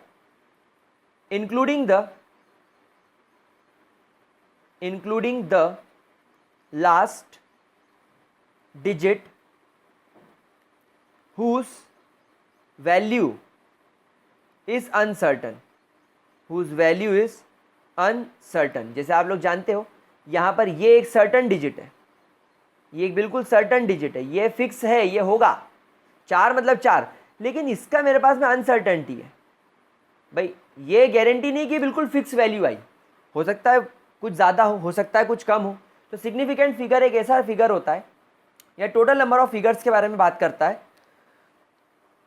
including the last digit whose value is uncertain, whose value is uncertain. जैसे आप लोग जानते हो यहाँ पर ये एक सर्टन डिजिट है, ये एक बिल्कुल सर्टन डिजिट है, ये फिक्स है, ये होगा 4 मतलब 4, लेकिन इसका मेरे पास में अनसर्टनिटी है। भाई ये गारंटी नहीं कि बिल्कुल फिक्स वैल्यू आई, हो सकता है कुछ ज़्यादा हो सकता है कुछ कम हो। तो सिग्निफिकेंट फिगर एक ऐसा फिगर होता है या टोटल नंबर ऑफ फिगर्स के बारे में बात करता है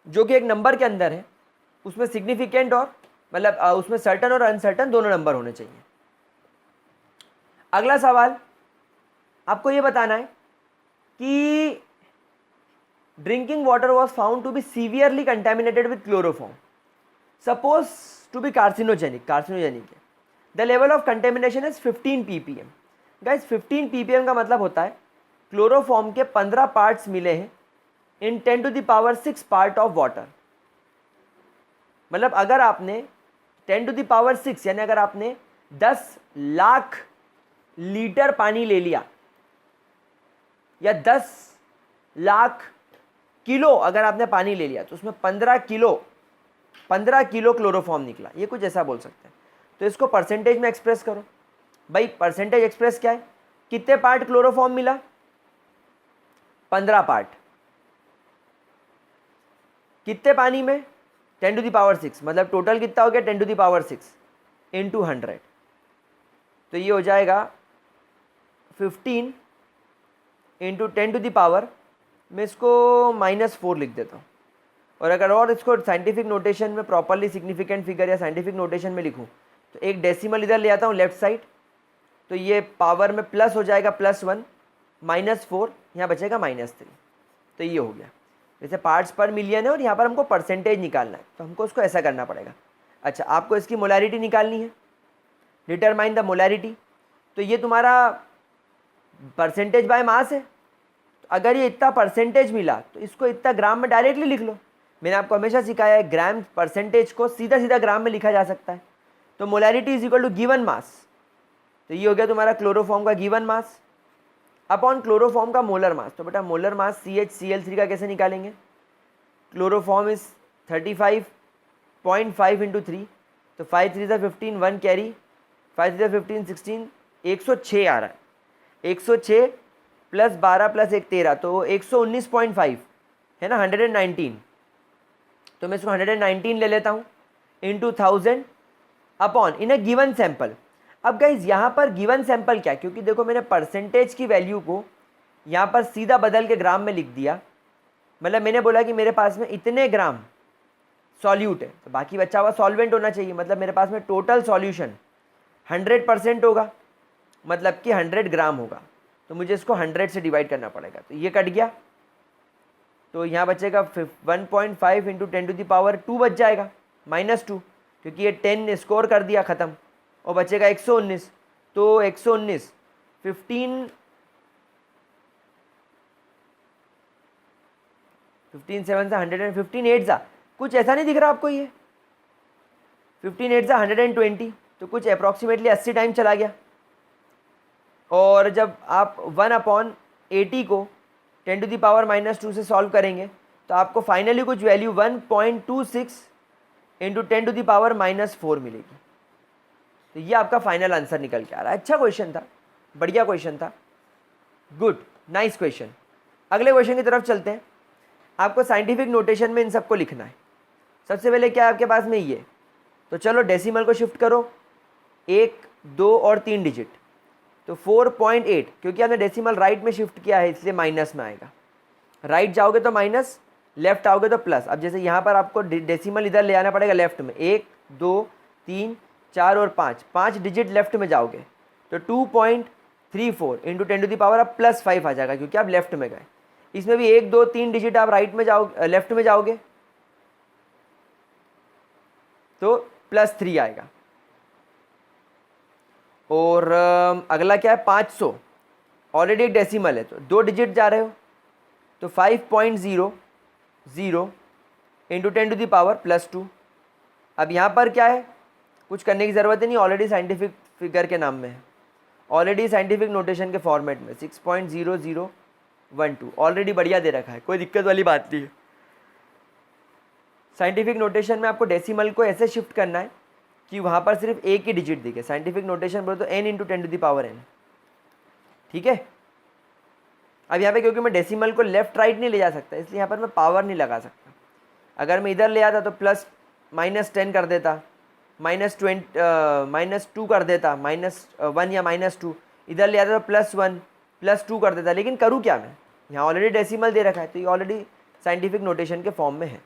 जो कि एक नंबर के अंदर है, उसमें सिग्निफिकेंट और मतलब उसमें सर्टन और अनसर्टन दोनों नंबर होने चाहिए। अगला सवाल आपको ये बताना है कि drinking water was found to be severely contaminated with chloroform, suppose to be carcinogenic है। The level of contamination is 15 ppm। Guys 15 ppm का मतलब होता है क्लोरोफॉर्म के 15 पार्ट्स मिले हैं इन 10⁶ पार्ट ऑफ वाटर। मतलब अगर आपने 10⁶ यानी अगर आपने 10 लाख लीटर पानी ले लिया या 10 लाख किलो अगर आपने पानी ले लिया तो उसमें 15 किलो क्लोरोफॉर्म निकला, ये कुछ ऐसा बोल सकते हैं। तो इसको परसेंटेज में एक्सप्रेस करो। भाई परसेंटेज एक्सप्रेस क्या है, कितने पार्ट क्लोरोफॉर्म मिला, 15 पार्ट, कितने पानी में 10⁶, मतलब टोटल कितना हो गया 10⁶ इंटू 100, तो ये हो जाएगा 15 इंटू 10⁻, मैं इसको -4 लिख देता हूँ। और अगर और इसको साइंटिफिक नोटेशन में प्रॉपरली सिग्निफिकेंट फिगर या साइंटिफिक नोटेशन में लिखूँ तो एक डेसिमल इधर ले आता हूँ लेफ्ट साइड, तो ये पावर में प्लस हो जाएगा +1, -4 यहाँ बचेगा -3, तो ये हो गया। जैसे पार्ट्स पर मिलियन है और यहाँ पर हमको परसेंटेज निकालना है तो हमको उसको ऐसा करना पड़ेगा। अच्छा आपको इसकी मोलैरिटी निकालनी है, डिटरमाइन द मोलैरिटी, तो ये तुम्हारा परसेंटेज बाय मास है। तो अगर ये इतना परसेंटेज मिला तो इसको इतना ग्राम में डायरेक्टली लिख लो। मैंने आपको हमेशा सिखाया है ग्राम परसेंटेज को सीधा सीधा ग्राम में लिखा जा सकता है। तो molarity is equal to given mass, तो ये हो गया तुम्हारा क्लोरोफॉर्म का गिवन मास अपॉन क्लोरोफॉर्म का मोलर मास। तो बेटा मोलर मास CHCl3 का कैसे निकालेंगे, क्लोरोफॉर्म इज 35.5 इंटू 3, तो 5 3 सा 15, 1 कैरी, 5 3 सा 15 16, 106 आ रहा है, 106 + 12 + 1 13, तो 119.5 है ना, 119। तो मैं इसको 119 ले लेता हूँ into 1000 upon in a given sample. अब गाइज यहाँ पर गिवन सैंपल क्या है, क्योंकि देखो मैंने परसेंटेज की वैल्यू को यहाँ पर सीधा बदल के ग्राम में लिख दिया। मतलब मैंने बोला कि मेरे पास में इतने ग्राम सॉल्यूट है, तो बाकी बचा हुआ सॉल्वेंट होना चाहिए। मतलब मेरे पास में टोटल सॉल्यूशन 100% होगा, मतलब कि 100 ग्राम होगा, तो मुझे इसको 100 से डिवाइड करना पड़ेगा। तो ये कट गया, तो यहाँ बचेगा 1.5 इंटू 10⁻² बच जाएगा, -2, क्योंकि ये 10 स्कोर कर दिया ख़त्म, और बचेगा 119। तो 119 15 7 सा 115 8 सा कुछ ऐसा नहीं दिख रहा आपको, ये 15 8 सा 120, तो कुछ अप्रॉक्सीमेटली 80 टाइम चला गया। और जब आप 1/80 को 10⁻² से सॉल्व करेंगे तो आपको फाइनली कुछ वैल्यू 1.26 इंटू 10⁻⁻4 मिलेगी। तो ये आपका फाइनल आंसर निकल के आ रहा है। अच्छा क्वेश्चन था, बढ़िया क्वेश्चन था, गुड नाइस क्वेश्चन। अगले क्वेश्चन की तरफ चलते हैं। आपको साइंटिफिक नोटेशन में इन सबको लिखना है। सबसे पहले क्या है आपके पास में ये, तो चलो डेसिमल को शिफ्ट करो, 1 2 और 3 डिजिट, तो 4.8, क्योंकि आपने डेसिमल राइट में शिफ्ट किया है इसलिए माइनस में आएगा। राइट जाओगे तो माइनस, लेफ्ट आओगे तो प्लस। अब जैसे यहाँ पर आपको डेसिमल इधर ले आना पड़ेगा लेफ्ट में, 1 2 3 4 और 5 डिजिट लेफ्ट में जाओगे तो 2.34 इंटू 10⁻, अब +5 आ जाएगा क्योंकि आप लेफ्ट में गए। इसमें भी 1 2 3 डिजिट आप राइट में जाओगे, लेफ्ट में जाओगे तो +3 आएगा। और अगला क्या है 500, ऑलरेडी एक डेसिमल है तो 2 डिजिट जा रहे हो, तो 5.00 इंटू 10⁻+2। अब यहाँ पर क्या है, कुछ करने की ज़रूरत ही नहीं, ऑलरेडी साइंटिफिक फिगर के नाम में है, ऑलरेडी साइंटिफिक नोटेशन के फॉर्मेट में 6.0012 ऑलरेडी बढ़िया दे रखा है, कोई दिक्कत वाली बात नहीं है। साइंटिफिक नोटेशन में आपको डेसिमल को ऐसे शिफ्ट करना है कि वहाँ पर सिर्फ एक ही डिजिट दिखे। साइंटिफिक नोटेशन बोले तो n इंटू 10⁻n, ठीक है। अब यहाँ पे क्योंकि मैं डेसिमल को लेफ्ट राइट नहीं ले जा सकता, इसलिए यहाँ पर मैं पावर नहीं लगा सकता। अगर मैं इधर ले आता तो प्लस -10 कर देता, -2 कर देता, -1 या -2, इधर ले आता तो +1 +2 कर देता। लेकिन करूँ क्या मैं, यहाँ ऑलरेडी डेसिमल दे रखा है, तो ये ऑलरेडी साइंटिफिक नोटेशन के फॉर्म में है।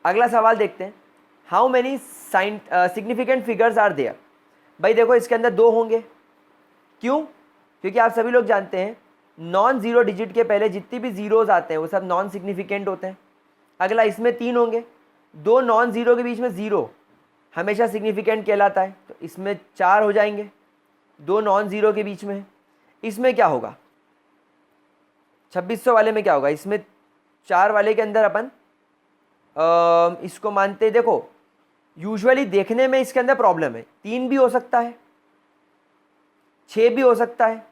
अगला सवाल देखते हैं, how many significant figures are there. भाई देखो इसके अंदर 2 होंगे, क्यों? क्योंकि आप सभी लोग जानते हैं नॉन ज़ीरो डिजिट के पहले जितनी भी ज़ीरोज़ आते हैं वो सब नॉन सिग्निफिकेंट होते हैं। अगला इसमें 3 होंगे, 2 नॉन ज़ीरो के बीच में 0 हमेशा सिग्निफिकेंट कहलाता है, तो इसमें 4 हो जाएंगे, 2 नॉन ज़ीरो के बीच में है। इसमें क्या होगा, 2600 वाले में क्या होगा, इसमें 4 वाले के अंदर अपन इसको मानते, देखो यूजुअली देखने में इसके अंदर प्रॉब्लम है, 3 भी हो सकता है, 6 भी हो सकता है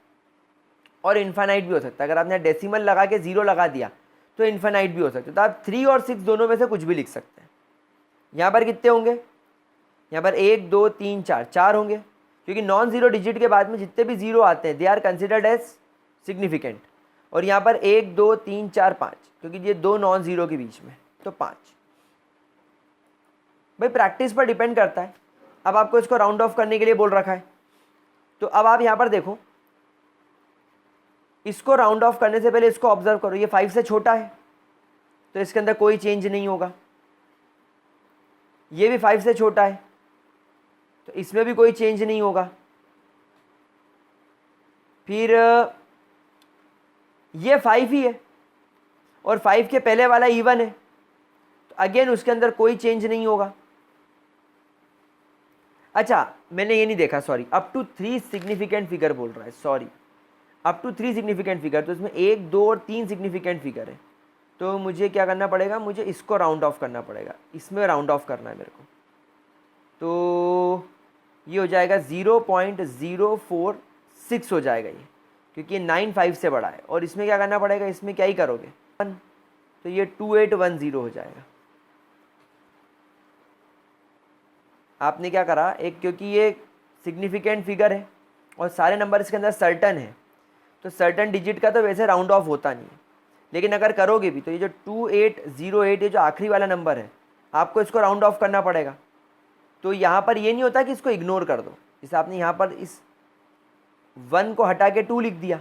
और इन्फानाइट भी हो सकता है। अगर आपने डेसिमल लगा के 0 लगा दिया तो इन्फानाइट भी हो सकता है। तो आप 3 और 6 दोनों में से कुछ भी लिख सकते हैं। यहाँ पर कितने होंगे, यहाँ पर 1 2 3 4 होंगे, क्योंकि नॉन ज़ीरो डिजिट के बाद में जितने भी 0 आते हैं they are considered as significant. और यहाँ पर 1 2 3 4 5, क्योंकि ये 2 नॉन ज़ीरो के बीच में, तो 5। भाई प्रैक्टिस पर डिपेंड करता है। अब आपको इसको राउंड ऑफ करने के लिए बोल रखा है, तो अब आप यहाँ पर देखो, इसको राउंड ऑफ करने से पहले इसको ऑब्जर्व करो, ये 5 से छोटा है तो इसके अंदर कोई चेंज नहीं होगा। ये भी 5 से छोटा है तो इसमें भी कोई चेंज नहीं होगा। फिर ये 5 ही है और 5 के पहले वाला इवन है, तो अगेन उसके अंदर कोई चेंज नहीं होगा। अच्छा मैंने ये नहीं देखा, sorry, up to 3 significant figure बोल रहा है, sorry, up to 3 significant figure, तो इसमें 1 2 और 3 सिग्निफिकेंट फिगर है। तो मुझे क्या करना पड़ेगा, मुझे इसको राउंड ऑफ करना पड़ेगा, इसमें राउंड ऑफ करना है मेरे को। तो ये हो जाएगा 0.046 हो जाएगा ये, क्योंकि ये 9 5 से बड़ा है। और इसमें क्या करना पड़ेगा, इसमें क्या ही करोगे 1, तो ये 2810 हो जाएगा। आपने क्या करा, एक क्योंकि ये सिग्निफिकेंट फिगर है और सारे नंबर इसके अंदर सर्टन है, तो सर्टन डिजिट का तो वैसे राउंड ऑफ होता नहीं है। लेकिन अगर करोगे भी तो ये जो 2808 ये जो आखिरी वाला नंबर है, आपको इसको राउंड ऑफ करना पड़ेगा। तो यहाँ पर ये नहीं होता कि इसको इग्नोर कर दो, जैसे आपने यहाँ पर इस 1 को हटा के 2 लिख दिया,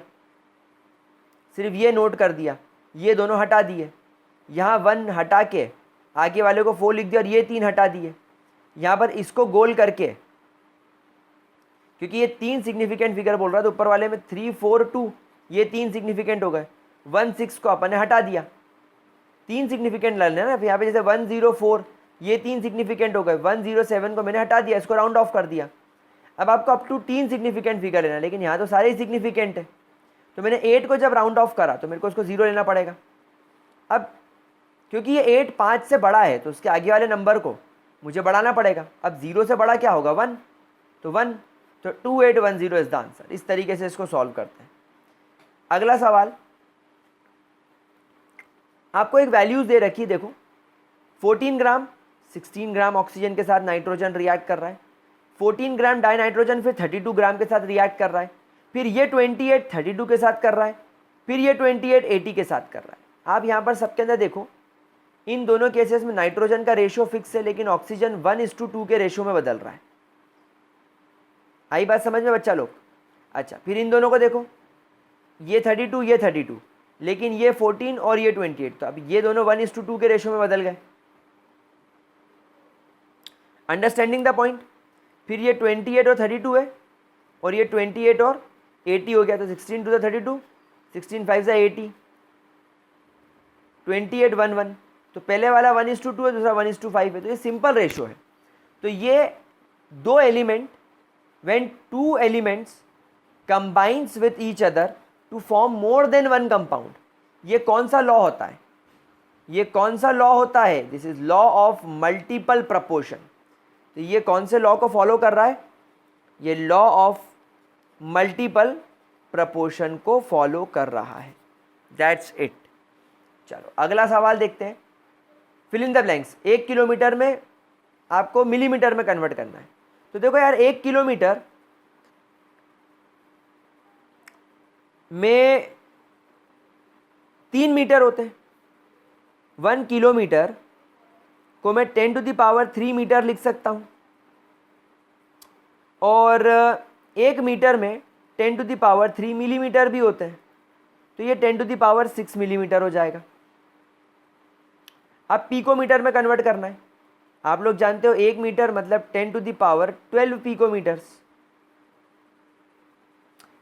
सिर्फ ये नोट कर दिया, ये दोनों हटा दिए, यहाँ 1 हटा के आगे वाले को 4 लिख दिया और ये 3 हटा दिए। यहाँ पर इसको गोल करके, क्योंकि ये 3 सिग्निफिकेंट फिगर बोल रहा है, तो ऊपर वाले में 3 4 2 ये 3 सिग्निफिकेंट हो गए। 1 6 को अपन ने हटा दिया, 3 सिग्निफिकेंट लेना है ना। यहाँ पे जैसे 104 ये 3 सिग्निफिकेंट हो गए, 107 को मैंने हटा दिया, इसको राउंड ऑफ कर दिया। अब आपको अप टू 3 सिग्निफिकेंट फिगर लेना है, लेकिन यहाँ तो सारे ही सिग्निफिकेंट है, तो मैंने 8 को जब राउंड ऑफ करा तो मेरे को उसको 0 लेना पड़ेगा। अब क्योंकि ये 8 5 से बड़ा है तो उसके आगे वाले नंबर को मुझे बढ़ाना पड़ेगा। अब 0 से बड़ा क्या होगा 1, तो 1, तो 2810 इज द आंसर। इस तरीके से इसको सॉल्व करते हैं। अगला सवाल, आपको एक वैल्यूज दे रखी है, देखो 14 ग्राम 16 ग्राम ऑक्सीजन के साथ नाइट्रोजन रिएक्ट कर रहा है, 14 ग्राम डाई नाइट्रोजन फिर 32 ग्राम के साथ रिएक्ट कर रहा है, फिर ये 28 32 के साथ कर रहा है, फिर ये 28 80 के साथ कर रहा है। आप यहाँ पर सबके अंदर देखो, इन दोनों केसेस में नाइट्रोजन का रेशियो फिक्स है, लेकिन ऑक्सीजन 1:2 के रेशियो में बदल रहा है। आई बात समझ में बच्चा लोग? अच्छा, फिर इन दोनों को देखो, ये 32 ये 32, लेकिन ये 14 और ये 28, तो अब ये दोनों 1:2 के रेशियो में बदल गए। Understanding the point? फिर ये 28 और 32 है और ये 28 और 80 हो गया, तो 16 टू द 32, 16 5 से 80, 28 1 1, तो पहले वाला 1:2 है, दूसरा 1:5 है, तो ये सिंपल रेशियो है। तो ये दो element, when two elements combines with each other to form more than one compound, ये कौन सा लॉ होता है? ये कौन सा लॉ होता है? This is law of multiple proportion. तो ये कौन से लॉ को फॉलो कर रहा है? ये लॉ ऑफ मल्टीपल प्रपोर्शन को फॉलो कर रहा है। That's it. चलो अगला सवाल देखते हैं। Fill in the blanks. 1 kilometre में आपको मिलीमीटर में कन्वर्ट करना है। तो देखो यार 1 किलोमीटर में 3 मीटर होते हैं। 1 किलोमीटर को मैं 10⁻³ मीटर लिख सकता हूँ, और 1 मीटर में 10⁻³ मिलीमीटर भी होते हैं, तो ये 10⁻6 मिलीमीटर हो जाएगा। अब पिकोमीटर में कन्वर्ट करना है। आप लोग जानते हो 1 मीटर मतलब 10⁻12 पिकोमीटर्स,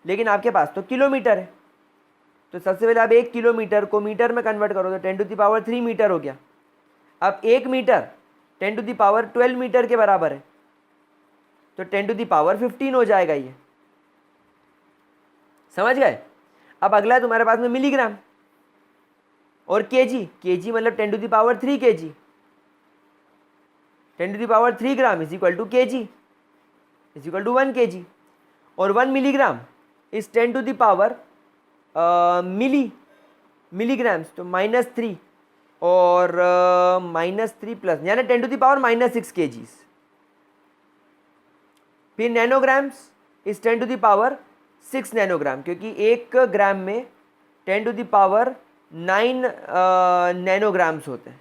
लेकिन आपके पास तो किलोमीटर है, तो सबसे पहले आप 1 किलोमीटर को मीटर में कन्वर्ट करो तो 10⁻³ मीटर हो गया। अब 1 मीटर 10⁻12 मीटर के बराबर है, तो 10⁻15 हो जाएगा ये। समझ गए? अब अगला है तुम्हारे पास में मिलीग्राम और केजी। केजी मतलब 10⁻³ kg. 10⁻³ gram is equal to kg is equal to 1 kg, और 1 मिलीग्राम इज 10⁻, मिलीग्राम्स, तो -3 और -3 प्लस यानी 10⁻⁻6 केजीज। फिर नैनोग्राम्स इज 10⁻6 नैनोग्राम, क्योंकि 1 ग्राम में 10⁻9 नैनोग्राम्स होते हैं,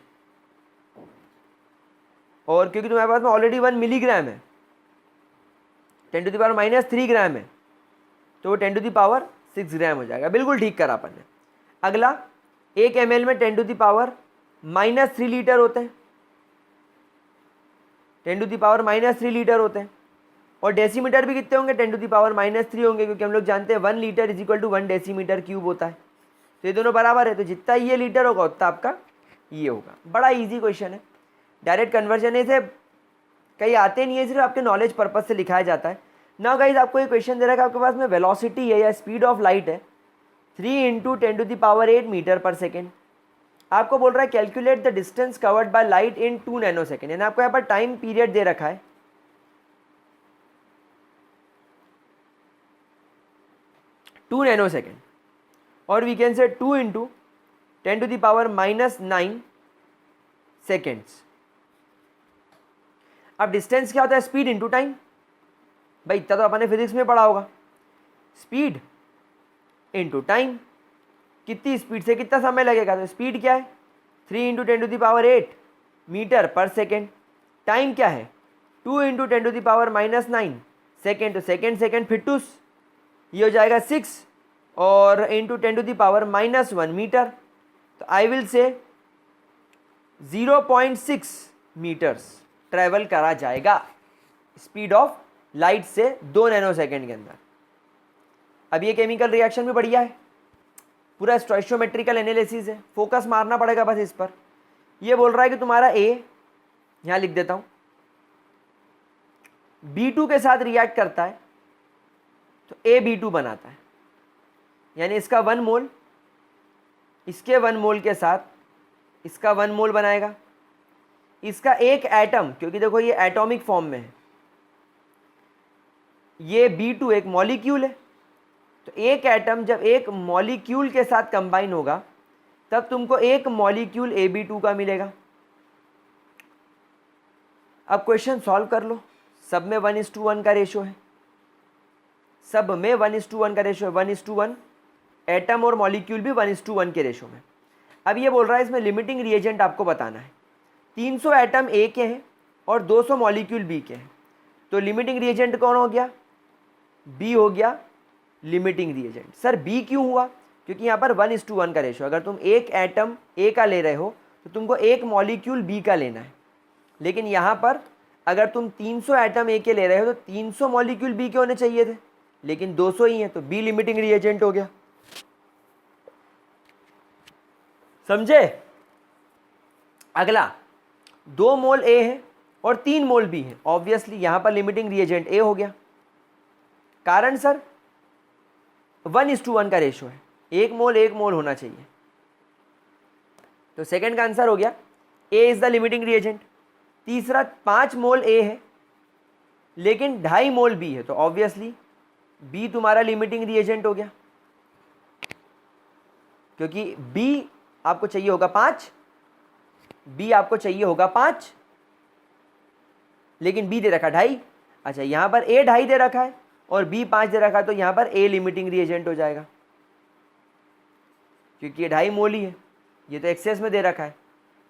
और क्योंकि तुम्हारे पास में ऑलरेडी 1 मिलीग्राम है, 10⁻³ ग्राम है, तो वो 10⁻6 ग्राम हो जाएगा। बिल्कुल ठीक करा अपन ने। अगला 1 ml में 10⁻³ लीटर होते हैं, 10⁻³ लीटर होते हैं, और डेसीमीटर भी कितने होंगे? 10⁻³ होंगे, क्योंकि हम लोग जानते हैं 1 litre is equal to 1 decimetre cube होता है। तो ये दोनों बराबर है, तो जितना ये लीटर होगा उतना आपका ये होगा। बड़ा इजी क्वेश्चन है, डायरेक्ट कन्वर्जन से कहीं आते नहीं है, सिर्फ आपके नॉलेज पर्पज से लिखाया जाता है ना। गाइज आपको ये क्वेश्चन दे रहा है कि आपके पास में वेलोसिटी है या स्पीड ऑफ लाइट है 3 × 10⁸ मीटर पर सेकेंड। आपको बोल रहा है calculate the distance covered by light in 2 nanosecond, यानी आपको यहाँ पर टाइम पीरियड दे रखा है 2 नैनोसेकेंड, और वी कैन से 2 × 10⁻⁻9 सेकेंड्स। अब डिस्टेंस क्या होता है? Speed into time. भाई इतना तो अपन ने फिजिक्स में पढ़ा होगा, स्पीड इंटू टाइम। कितनी स्पीड से कितना समय लगेगा? तो स्पीड क्या है? 3 × 10⁸ मीटर पर सेकेंड। टाइम क्या है? 2 × 10⁻⁻9 सेकेंड, तो सेकेंड सेकेंड फिर टूस, ये हो जाएगा 6, और इंटू 10⁻⁻1 मीटर, तो I will say 0.6 metres travel करा जाएगा स्पीड ऑफ लाइट से 2 नैनोसेकेंड के अंदर। अब ये केमिकल रिएक्शन भी बढ़िया है, पूरा स्टोइचियोमेट्रिकल एनालिसिस है, फोकस मारना पड़ेगा बस इस पर। ये बोल रहा है कि तुम्हारा ए, यहाँ लिख देता हूँ, B2 के साथ रिएक्ट करता है तो AB2 बनाता है, यानी इसका 1 मोल इसके 1 मोल के साथ इसका 1 मोल बनाएगा। इसका एक एटम, क्योंकि देखो ये एटॉमिक फॉर्म में है, ये B2 एक मॉलिक्यूल है, तो एक एटम जब एक मॉलिक्यूल के साथ कंबाइन होगा तब तुमको एक मॉलिक्यूल AB2 का मिलेगा। अब क्वेश्चन सॉल्व कर लो, सब में 1:1 का रेशो है, सब में 1:1 का रेशो है, 1:1, एटम और मॉलिक्यूल भी 1:1 के रेशो में। अब ये बोल रहा है इसमें लिमिटिंग रिएजेंट आपको बताना है। 300 एटम ए के हैं और 200 मॉलिक्यूल बी के हैं, तो लिमिटिंग रिएजेंट कौन हो गया? बी हो गया लिमिटिंग रिएजेंट। सर बी क्यों हुआ? क्योंकि यहाँ पर 1:1 का रेशो, अगर तुम एक एटम ए का ले रहे हो तो तुमको एक मॉलिक्यूल बी का लेना है, लेकिन यहाँ पर अगर तुम 300 एटम ए के ले रहे हो तो 300 मॉलिक्यूल बी के होने चाहिए थे, लेकिन 200 ही है, तो बी लिमिटिंग रिएजेंट हो गया। समझे? अगला 2 मोल ए है और 3 मोल बी है, ऑब्वियसली यहां पर लिमिटिंग रिएजेंट ए हो गया। कारण सर 1:1 का रेशो है, 1 मोल होना चाहिए, तो सेकंड का आंसर हो गया ए इज द लिमिटिंग रिएजेंट। तीसरा 5 मोल ए है लेकिन 2.5 मोल बी है, तो ऑब्वियसली बी तुम्हारा लिमिटिंग रिएजेंट हो गया, क्योंकि बी आपको चाहिए होगा 5, बी आपको चाहिए होगा 5, लेकिन बी दे रखा 2.5। अच्छा, यहाँ पर ए 2.5 दे रखा है और बी 5 दे रखा है, तो यहाँ पर ए लिमिटिंग रिएजेंट हो जाएगा, क्योंकि ये 2.5 मोल ही है, ये तो एक्सेस में दे रखा है।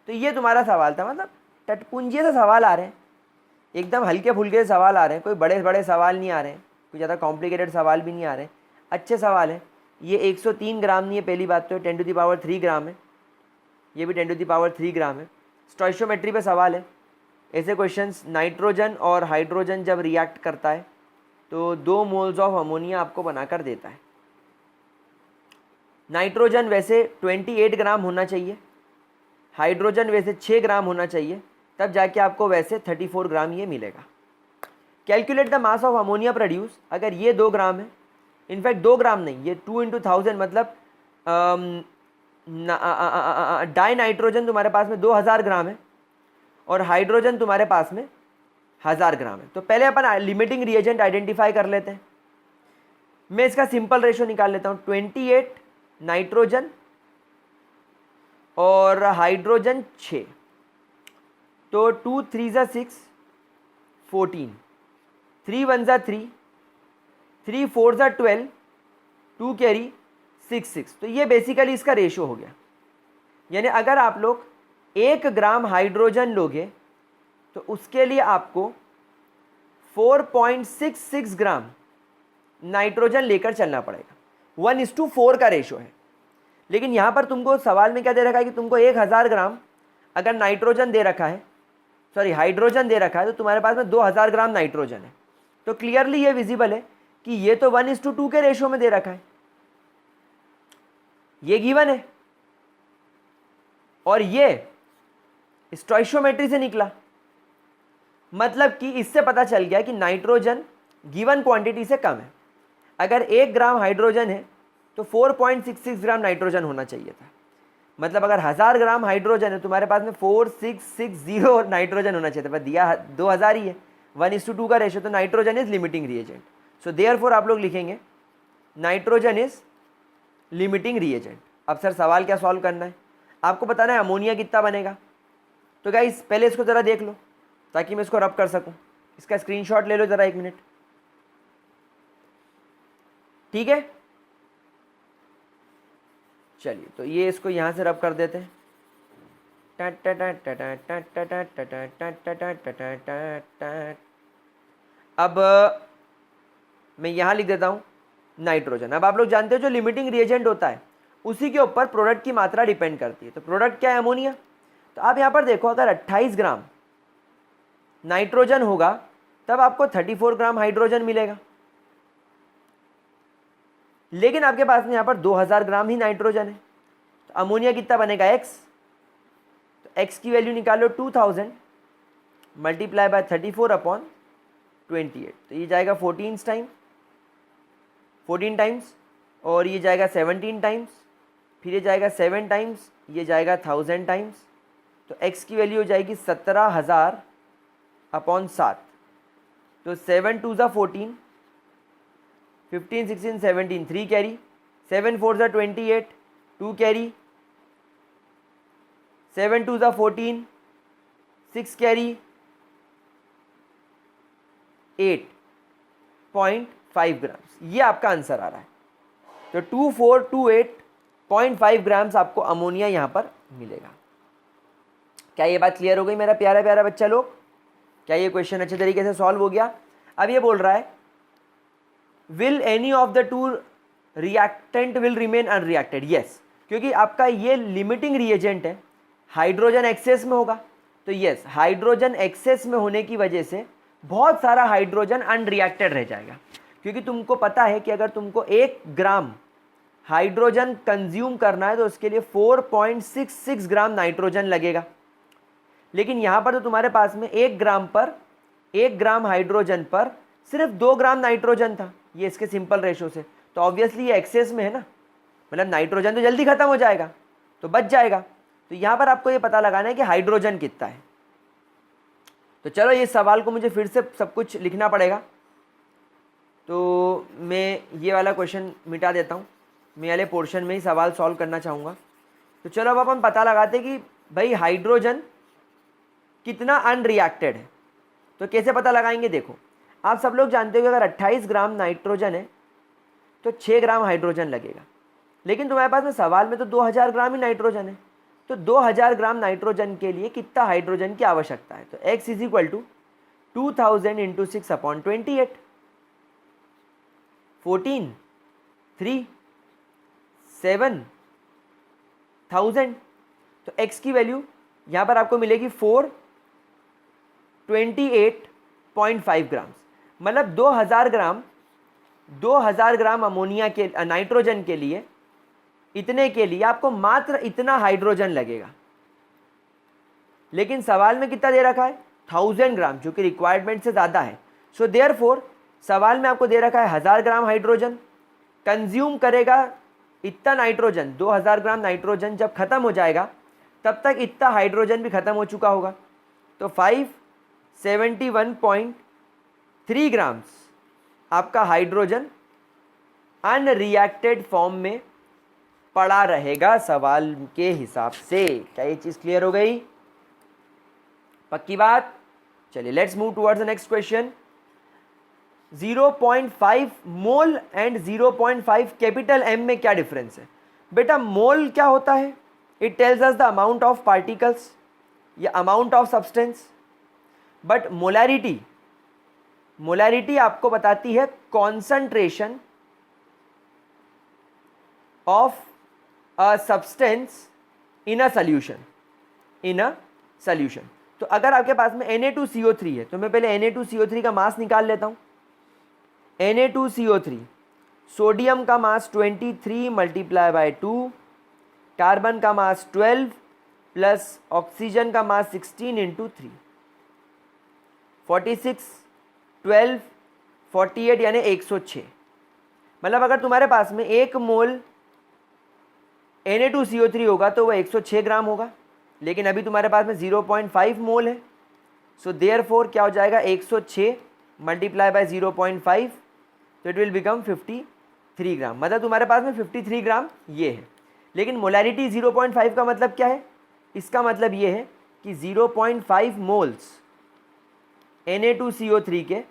तो ये तुम्हारा सवाल था, मतलब टटपुंजे से सवाल आ रहे हैं, एकदम हल्के फुल्के से सवाल आ रहे हैं, कोई बड़े बड़े सवाल नहीं आ रहे हैं, कोई ज़्यादा कॉम्प्लिकेटेड सवाल भी नहीं आ रहे हैं, अच्छे सवाल हैं। ये 103 ग्राम नहीं है, पहली बात तो 10⁻³ ग्राम है, ये भी 10⁻³ ग्राम है। स्टोइशियोमेट्री पे सवाल है, ऐसे क्वेश्चंस, नाइट्रोजन और हाइड्रोजन जब रिएक्ट करता है तो 2 मोल्स ऑफ अमोनिया आपको बनाकर देता है। नाइट्रोजन वैसे 28 ग्राम होना चाहिए, हाइड्रोजन वैसे 6 ग्राम होना चाहिए, तब जाके आपको वैसे 34 ग्राम ये मिलेगा। Calculate the mass of ammonia produce, अगर ये 2 ग्राम है, इनफैक्ट 2 ग्राम नहीं, ये 2 × 1000 मतलब डाई नाइट्रोजन तुम्हारे पास में 2000 ग्राम है और हाइड्रोजन तुम्हारे पास में 1000 ग्राम है। तो पहले अपन लिमिटिंग रिएजेंट आइडेंटिफाई कर लेते हैं। मैं इसका सिंपल रेशो निकाल लेता हूँ, 28 नाइट्रोजन और हाइड्रोजन 6, तो 2 3 × 6 14, 3 1 × 3, 3 4 × 12, 2 कैरी 6 6। तो ये बेसिकली इसका रेशो हो गया। यानी अगर आप लोग 1 ग्राम हाइड्रोजन लोगे तो उसके लिए आपको 4.66 ग्राम नाइट्रोजन लेकर चलना पड़ेगा। 1:4 का रेशो है। लेकिन यहाँ पर तुमको सवाल में क्या दे रखा है कि तुमको 1000 ग्राम अगर नाइट्रोजन दे रखा है, सॉरी हाइड्रोजन दे रखा है, तो तुम्हारे पास में 2000 ग्राम नाइट्रोजन है। तो क्लियरली ये विजिबल है कि ये तो 1:2 के रेशो में दे रखा है, ये गिवन है, और ये स्टोइशियोमेट्री से निकला। मतलब कि इससे पता चल गया कि नाइट्रोजन गिवन क्वांटिटी से कम है। अगर 1 ग्राम हाइड्रोजन है तो 4.66 ग्राम नाइट्रोजन होना चाहिए था। मतलब अगर 1000 ग्राम हाइड्रोजन है तुम्हारे पास में 4660 नाइट्रोजन होना चाहिए था, पर दिया 2000 ही है, 1:2 का रेशो। तो nitrogen is limiting reagent. So therefore आप लोग लिखेंगे नाइट्रोजन इज लिमिटिंग रिएजेंट। अब सर सवाल क्या सॉल्व करना है, आपको बताना है अमोनिया कितना बनेगा। तो गाइस पहले इसको ज़रा देख लो ताकि मैं इसको रब कर सकूं। इसका स्क्रीनशॉट ले लो ज़रा, 1 मिनट, ठीक है। चलिए तो ये इसको यहाँ से रब कर देते हैं। अब मैं यहाँ लिख देता हूँ नाइट्रोजन। अब आप लोग जानते हो जो लिमिटिंग रिएजेंट होता है उसी के ऊपर प्रोडक्ट की मात्रा डिपेंड करती है। तो प्रोडक्ट क्या है, अमोनिया। तो आप यहाँ पर देखो, अगर 28 ग्राम नाइट्रोजन होगा तब आपको 34 ग्राम हाइड्रोजन मिलेगा। लेकिन आपके पास में यहाँ पर 2000 ग्राम ही नाइट्रोजन है, तो अमोनिया कितना बनेगा, x। तो x की वैल्यू निकालो, 2000 मल्टीप्लाई बाय 34/28। तो ये जाएगा 14 टाइम्स, और ये जाएगा 17 टाइम्स, फिर ये जाएगा 7 टाइम्स, ये जाएगा 1000 टाइम्स। तो x की वैल्यू हो जाएगी 17,000/7। तो 7 2 ज़ा 14, 15 16 17, 3 कैरी, 7 4 ज़ा 28, 2 कैरी, 7 2 ज़ा 14, 6 कैरी, 8.5 ग्राम्स। ये आपका आंसर आ रहा है। तो 2428.5 ग्राम्स आपको अमोनिया यहाँ पर मिलेगा। क्या ये बात क्लियर हो गई मेरा प्यारा प्यारा बच्चा लोग? क्या ये क्वेश्चन अच्छे तरीके से सॉल्व हो गया? अब ये बोल रहा है will any of the two reactant will remain unreacted. Yes, क्योंकि आपका ये लिमिटिंग रिएजेंट है, हाइड्रोजन एक्सेस में होगा। तो यस, हाइड्रोजन एक्सेस में होने की वजह से बहुत सारा हाइड्रोजन अनरिएक्टेड रह जाएगा। क्योंकि तुमको पता है कि अगर तुमको 1 ग्राम हाइड्रोजन कंज्यूम करना है तो उसके लिए 4.66 ग्राम नाइट्रोजन लगेगा। लेकिन यहाँ पर तो तुम्हारे पास में 1 ग्राम हाइड्रोजन पर सिर्फ 2 ग्राम नाइट्रोजन था, ये इसके सिंपल रेशो से। तो ऑब्वियसली ये एक्सेस में है ना, मतलब नाइट्रोजन तो जल्दी खत्म हो जाएगा, तो बच जाएगा। तो यहाँ पर आपको ये पता लगाना है कि हाइड्रोजन कितना है। तो चलो ये सवाल को मुझे फिर से सब कुछ लिखना पड़ेगा, तो मैं ये वाला क्वेश्चन मिटा देता हूँ। मैं वाले पोर्शन में ही सवाल सॉल्व करना चाहूँगा। तो चलो अब अपन पता लगाते कि भाई हाइड्रोजन कितना अनरिएक्टेड है। तो कैसे पता लगाएंगे, देखो आप सब लोग जानते हो कि अगर 28 ग्राम नाइट्रोजन है तो 6 ग्राम हाइड्रोजन लगेगा, लेकिन तुम्हारे पास में सवाल में तो 2000 ग्राम ही नाइट्रोजन है। तो 2000 ग्राम नाइट्रोजन के लिए कितना हाइड्रोजन की आवश्यकता है, तो x is equal to 2000 into 6/28, 14, 3, 7,000। तो x की वैल्यू यहाँ पर आपको मिलेगी 428.5 ग्राम, मतलब 2000 ग्राम अमोनिया के नाइट्रोजन के लिए, इतने के लिए आपको मात्र इतना हाइड्रोजन लगेगा। लेकिन सवाल में कितना दे रखा है, 1000 ग्राम, जो कि रिक्वायरमेंट से ज़्यादा है। सो देयरफॉर सवाल में आपको दे रखा है 1000 ग्राम हाइड्रोजन कंज्यूम करेगा इतना नाइट्रोजन। 2000 ग्राम नाइट्रोजन जब खत्म हो जाएगा तब तक इतना हाइड्रोजन भी खत्म हो चुका होगा। तो 571.3 ग्राम्स आपका हाइड्रोजन अनरिएक्टेड फॉर्म में पड़ा रहेगा सवाल के हिसाब से। क्या ये चीज़ क्लियर हो गई, पक्की बात? चलिए let's move towards the next question. 0.5 mole and 0.5 capital M में क्या डिफरेंस है? बेटा मोल क्या होता है, it tells us the amount of particles या amount of substance, but molarity आपको बताती है concentration of a substance in a solution. तो अगर आपके पास में Na2CO3 है तो मैं पहले Na2CO3 का मास निकाल लेता हूँ। Na2CO3 सोडियम का मास 23 मल्टीप्लाई बाय 2, कार्बन का मास 12 प्लस ऑक्सीजन का मास 16 इंटू 3, 46, 12, 48 यानी 106। मतलब अगर तुम्हारे पास में 1 मोल Na2CO3 होगा तो वह 106 ग्राम होगा, लेकिन अभी तुम्हारे पास में 0.5 मोल है। सो देयरफॉर क्या हो जाएगा, 106 मल्टीप्लाई बाय 0.5, तो इट विल बिकम 53 ग्राम। मतलब तुम्हारे पास में 53 ग्राम ये है। लेकिन मोलैरिटी 0.5 का मतलब क्या है, इसका मतलब ये है कि 0.5 मोल्स Na2CO3 के,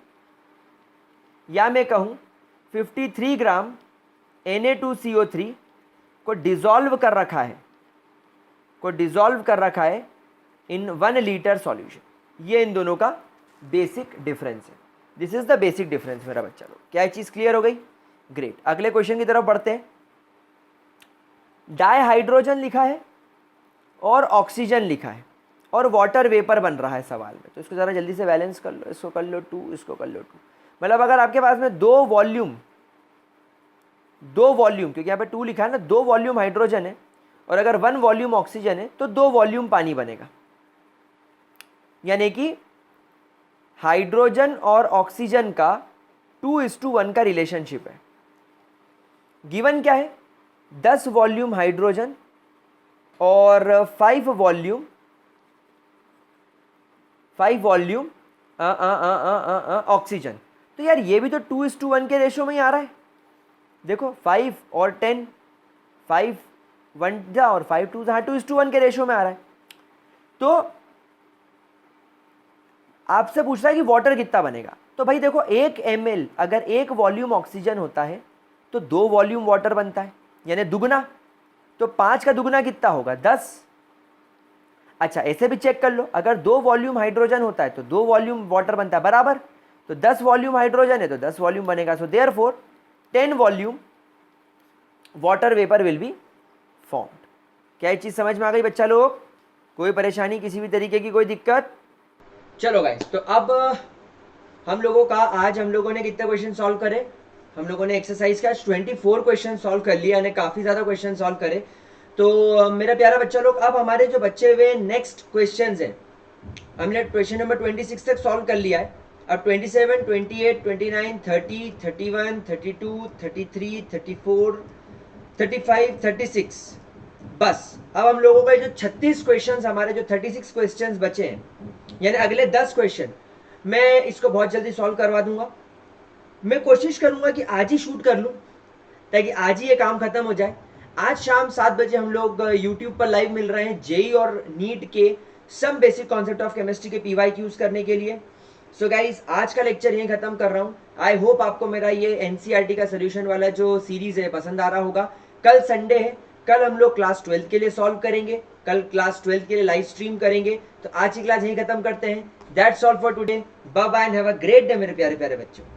या मैं कहूँ 53 ग्राम Na2CO3 को डिज़ोल्व कर रखा है इन 1 लीटर सॉल्यूशन। ये इन दोनों का बेसिक डिफरेंस है। This is the basic difference मेरा बच्चा लोग। क्या चीज़ क्लियर हो गई? ग्रेट। अगले क्वेश्चन की तरफ बढ़ते हैं। डाइहाइड्रोजन लिखा है और ऑक्सीजन लिखा है और वाटर वेपर बन रहा है सवाल में, तो इसको ज़रा जल्दी से बैलेंस कर लो। इसको कर लो 2, इसको कर लो 2। मतलब अगर आपके पास में दो वॉल्यूम, क्योंकि यहाँ पे 2 लिखा है ना, 2 वॉल्यूम हाइड्रोजन है और अगर 1 वॉल्यूम ऑक्सीजन है तो 2 वॉल्यूम पानी बनेगा। यानी कि हाइड्रोजन और ऑक्सीजन का 2:1 का रिलेशनशिप है। गिवन क्या है, 10 वॉल्यूम हाइड्रोजन और 5 वॉल्यूम ऑक्सीजन। तो यार ये भी तो 2:1 के रेशो में ही आ रहा है। देखो 5 और 10, 5 1 जा और 5 2 जा, 2:1 के रेशो में आ रहा है। तो आपसे पूछ रहा है कि वाटर कितना बनेगा। तो भाई देखो 1 ml अगर 1 वॉल्यूम ऑक्सीजन होता है तो 2 वॉल्यूम वाटर बनता है, यानी दुगना। तो 5 का दुगना कितना होगा, 10। अच्छा ऐसे भी चेक कर लो, अगर 2 वॉल्यूम हाइड्रोजन होता है तो 2 वॉल्यूम वाटर बनता है बराबर। तो 10 वॉल्यूम हाइड्रोजन है तो 10 वॉल्यूम बनेगा। So therefore 10 volume water vapour will be formed. क्या ये चीज़ समझ में आ गई बच्चा लोग? कोई परेशानी, किसी भी तरीके की कोई दिक्कत? चलो गाइस, तो अब हम लोगों का आज हम लोगों ने कितने क्वेश्चन सॉल्व करे? हम लोगों ने एक्सरसाइज का 24 क्वेश्चन सॉल्व कर लिया, यानी काफ़ी ज़्यादा क्वेश्चन सॉल्व करे। तो मेरा प्यारा बच्चा लोग, अब हमारे जो बच्चे हुए नेक्स्ट क्वेश्चन हैं, हमने क्वेश्चन नंबर 26 तक सॉल्व कर लिया है। अब 27, 28, 29, 30, 31, 32, 33, 34, 35, 36, बस अब हम लोगों का जो 36 क्वेश्चन, हमारे जो 36 क्वेश्चन बचे हैं, यानी अगले 10 क्वेश्चन मैं इसको बहुत जल्दी सॉल्व करवा दूंगा। मैं कोशिश करूंगा कि आज ही शूट कर लूं ताकि आज ही ये काम खत्म हो जाए। आज शाम 7 बजे हम लोग यूट्यूब पर लाइव मिल रहे हैं जेई और नीट के some basic concept of chemistry के पीवाई यूज करने के लिए। सो गाइज आज का लेक्चर यहीं खत्म कर रहा हूँ। आई होप आपको मेरा ये एनसीईआरटी का सोल्यूशन वाला जो सीरीज है पसंद आ रहा होगा। कल संडे है, कल हम लोग क्लास 12 के लिए सॉल्व करेंगे, कल क्लास 12 के लिए लाइव स्ट्रीम करेंगे। तो आज की क्लास यहीं खत्म करते हैं। That's all for today. Bye bye and have a great day मेरे प्यारे प्यारे बच्चों।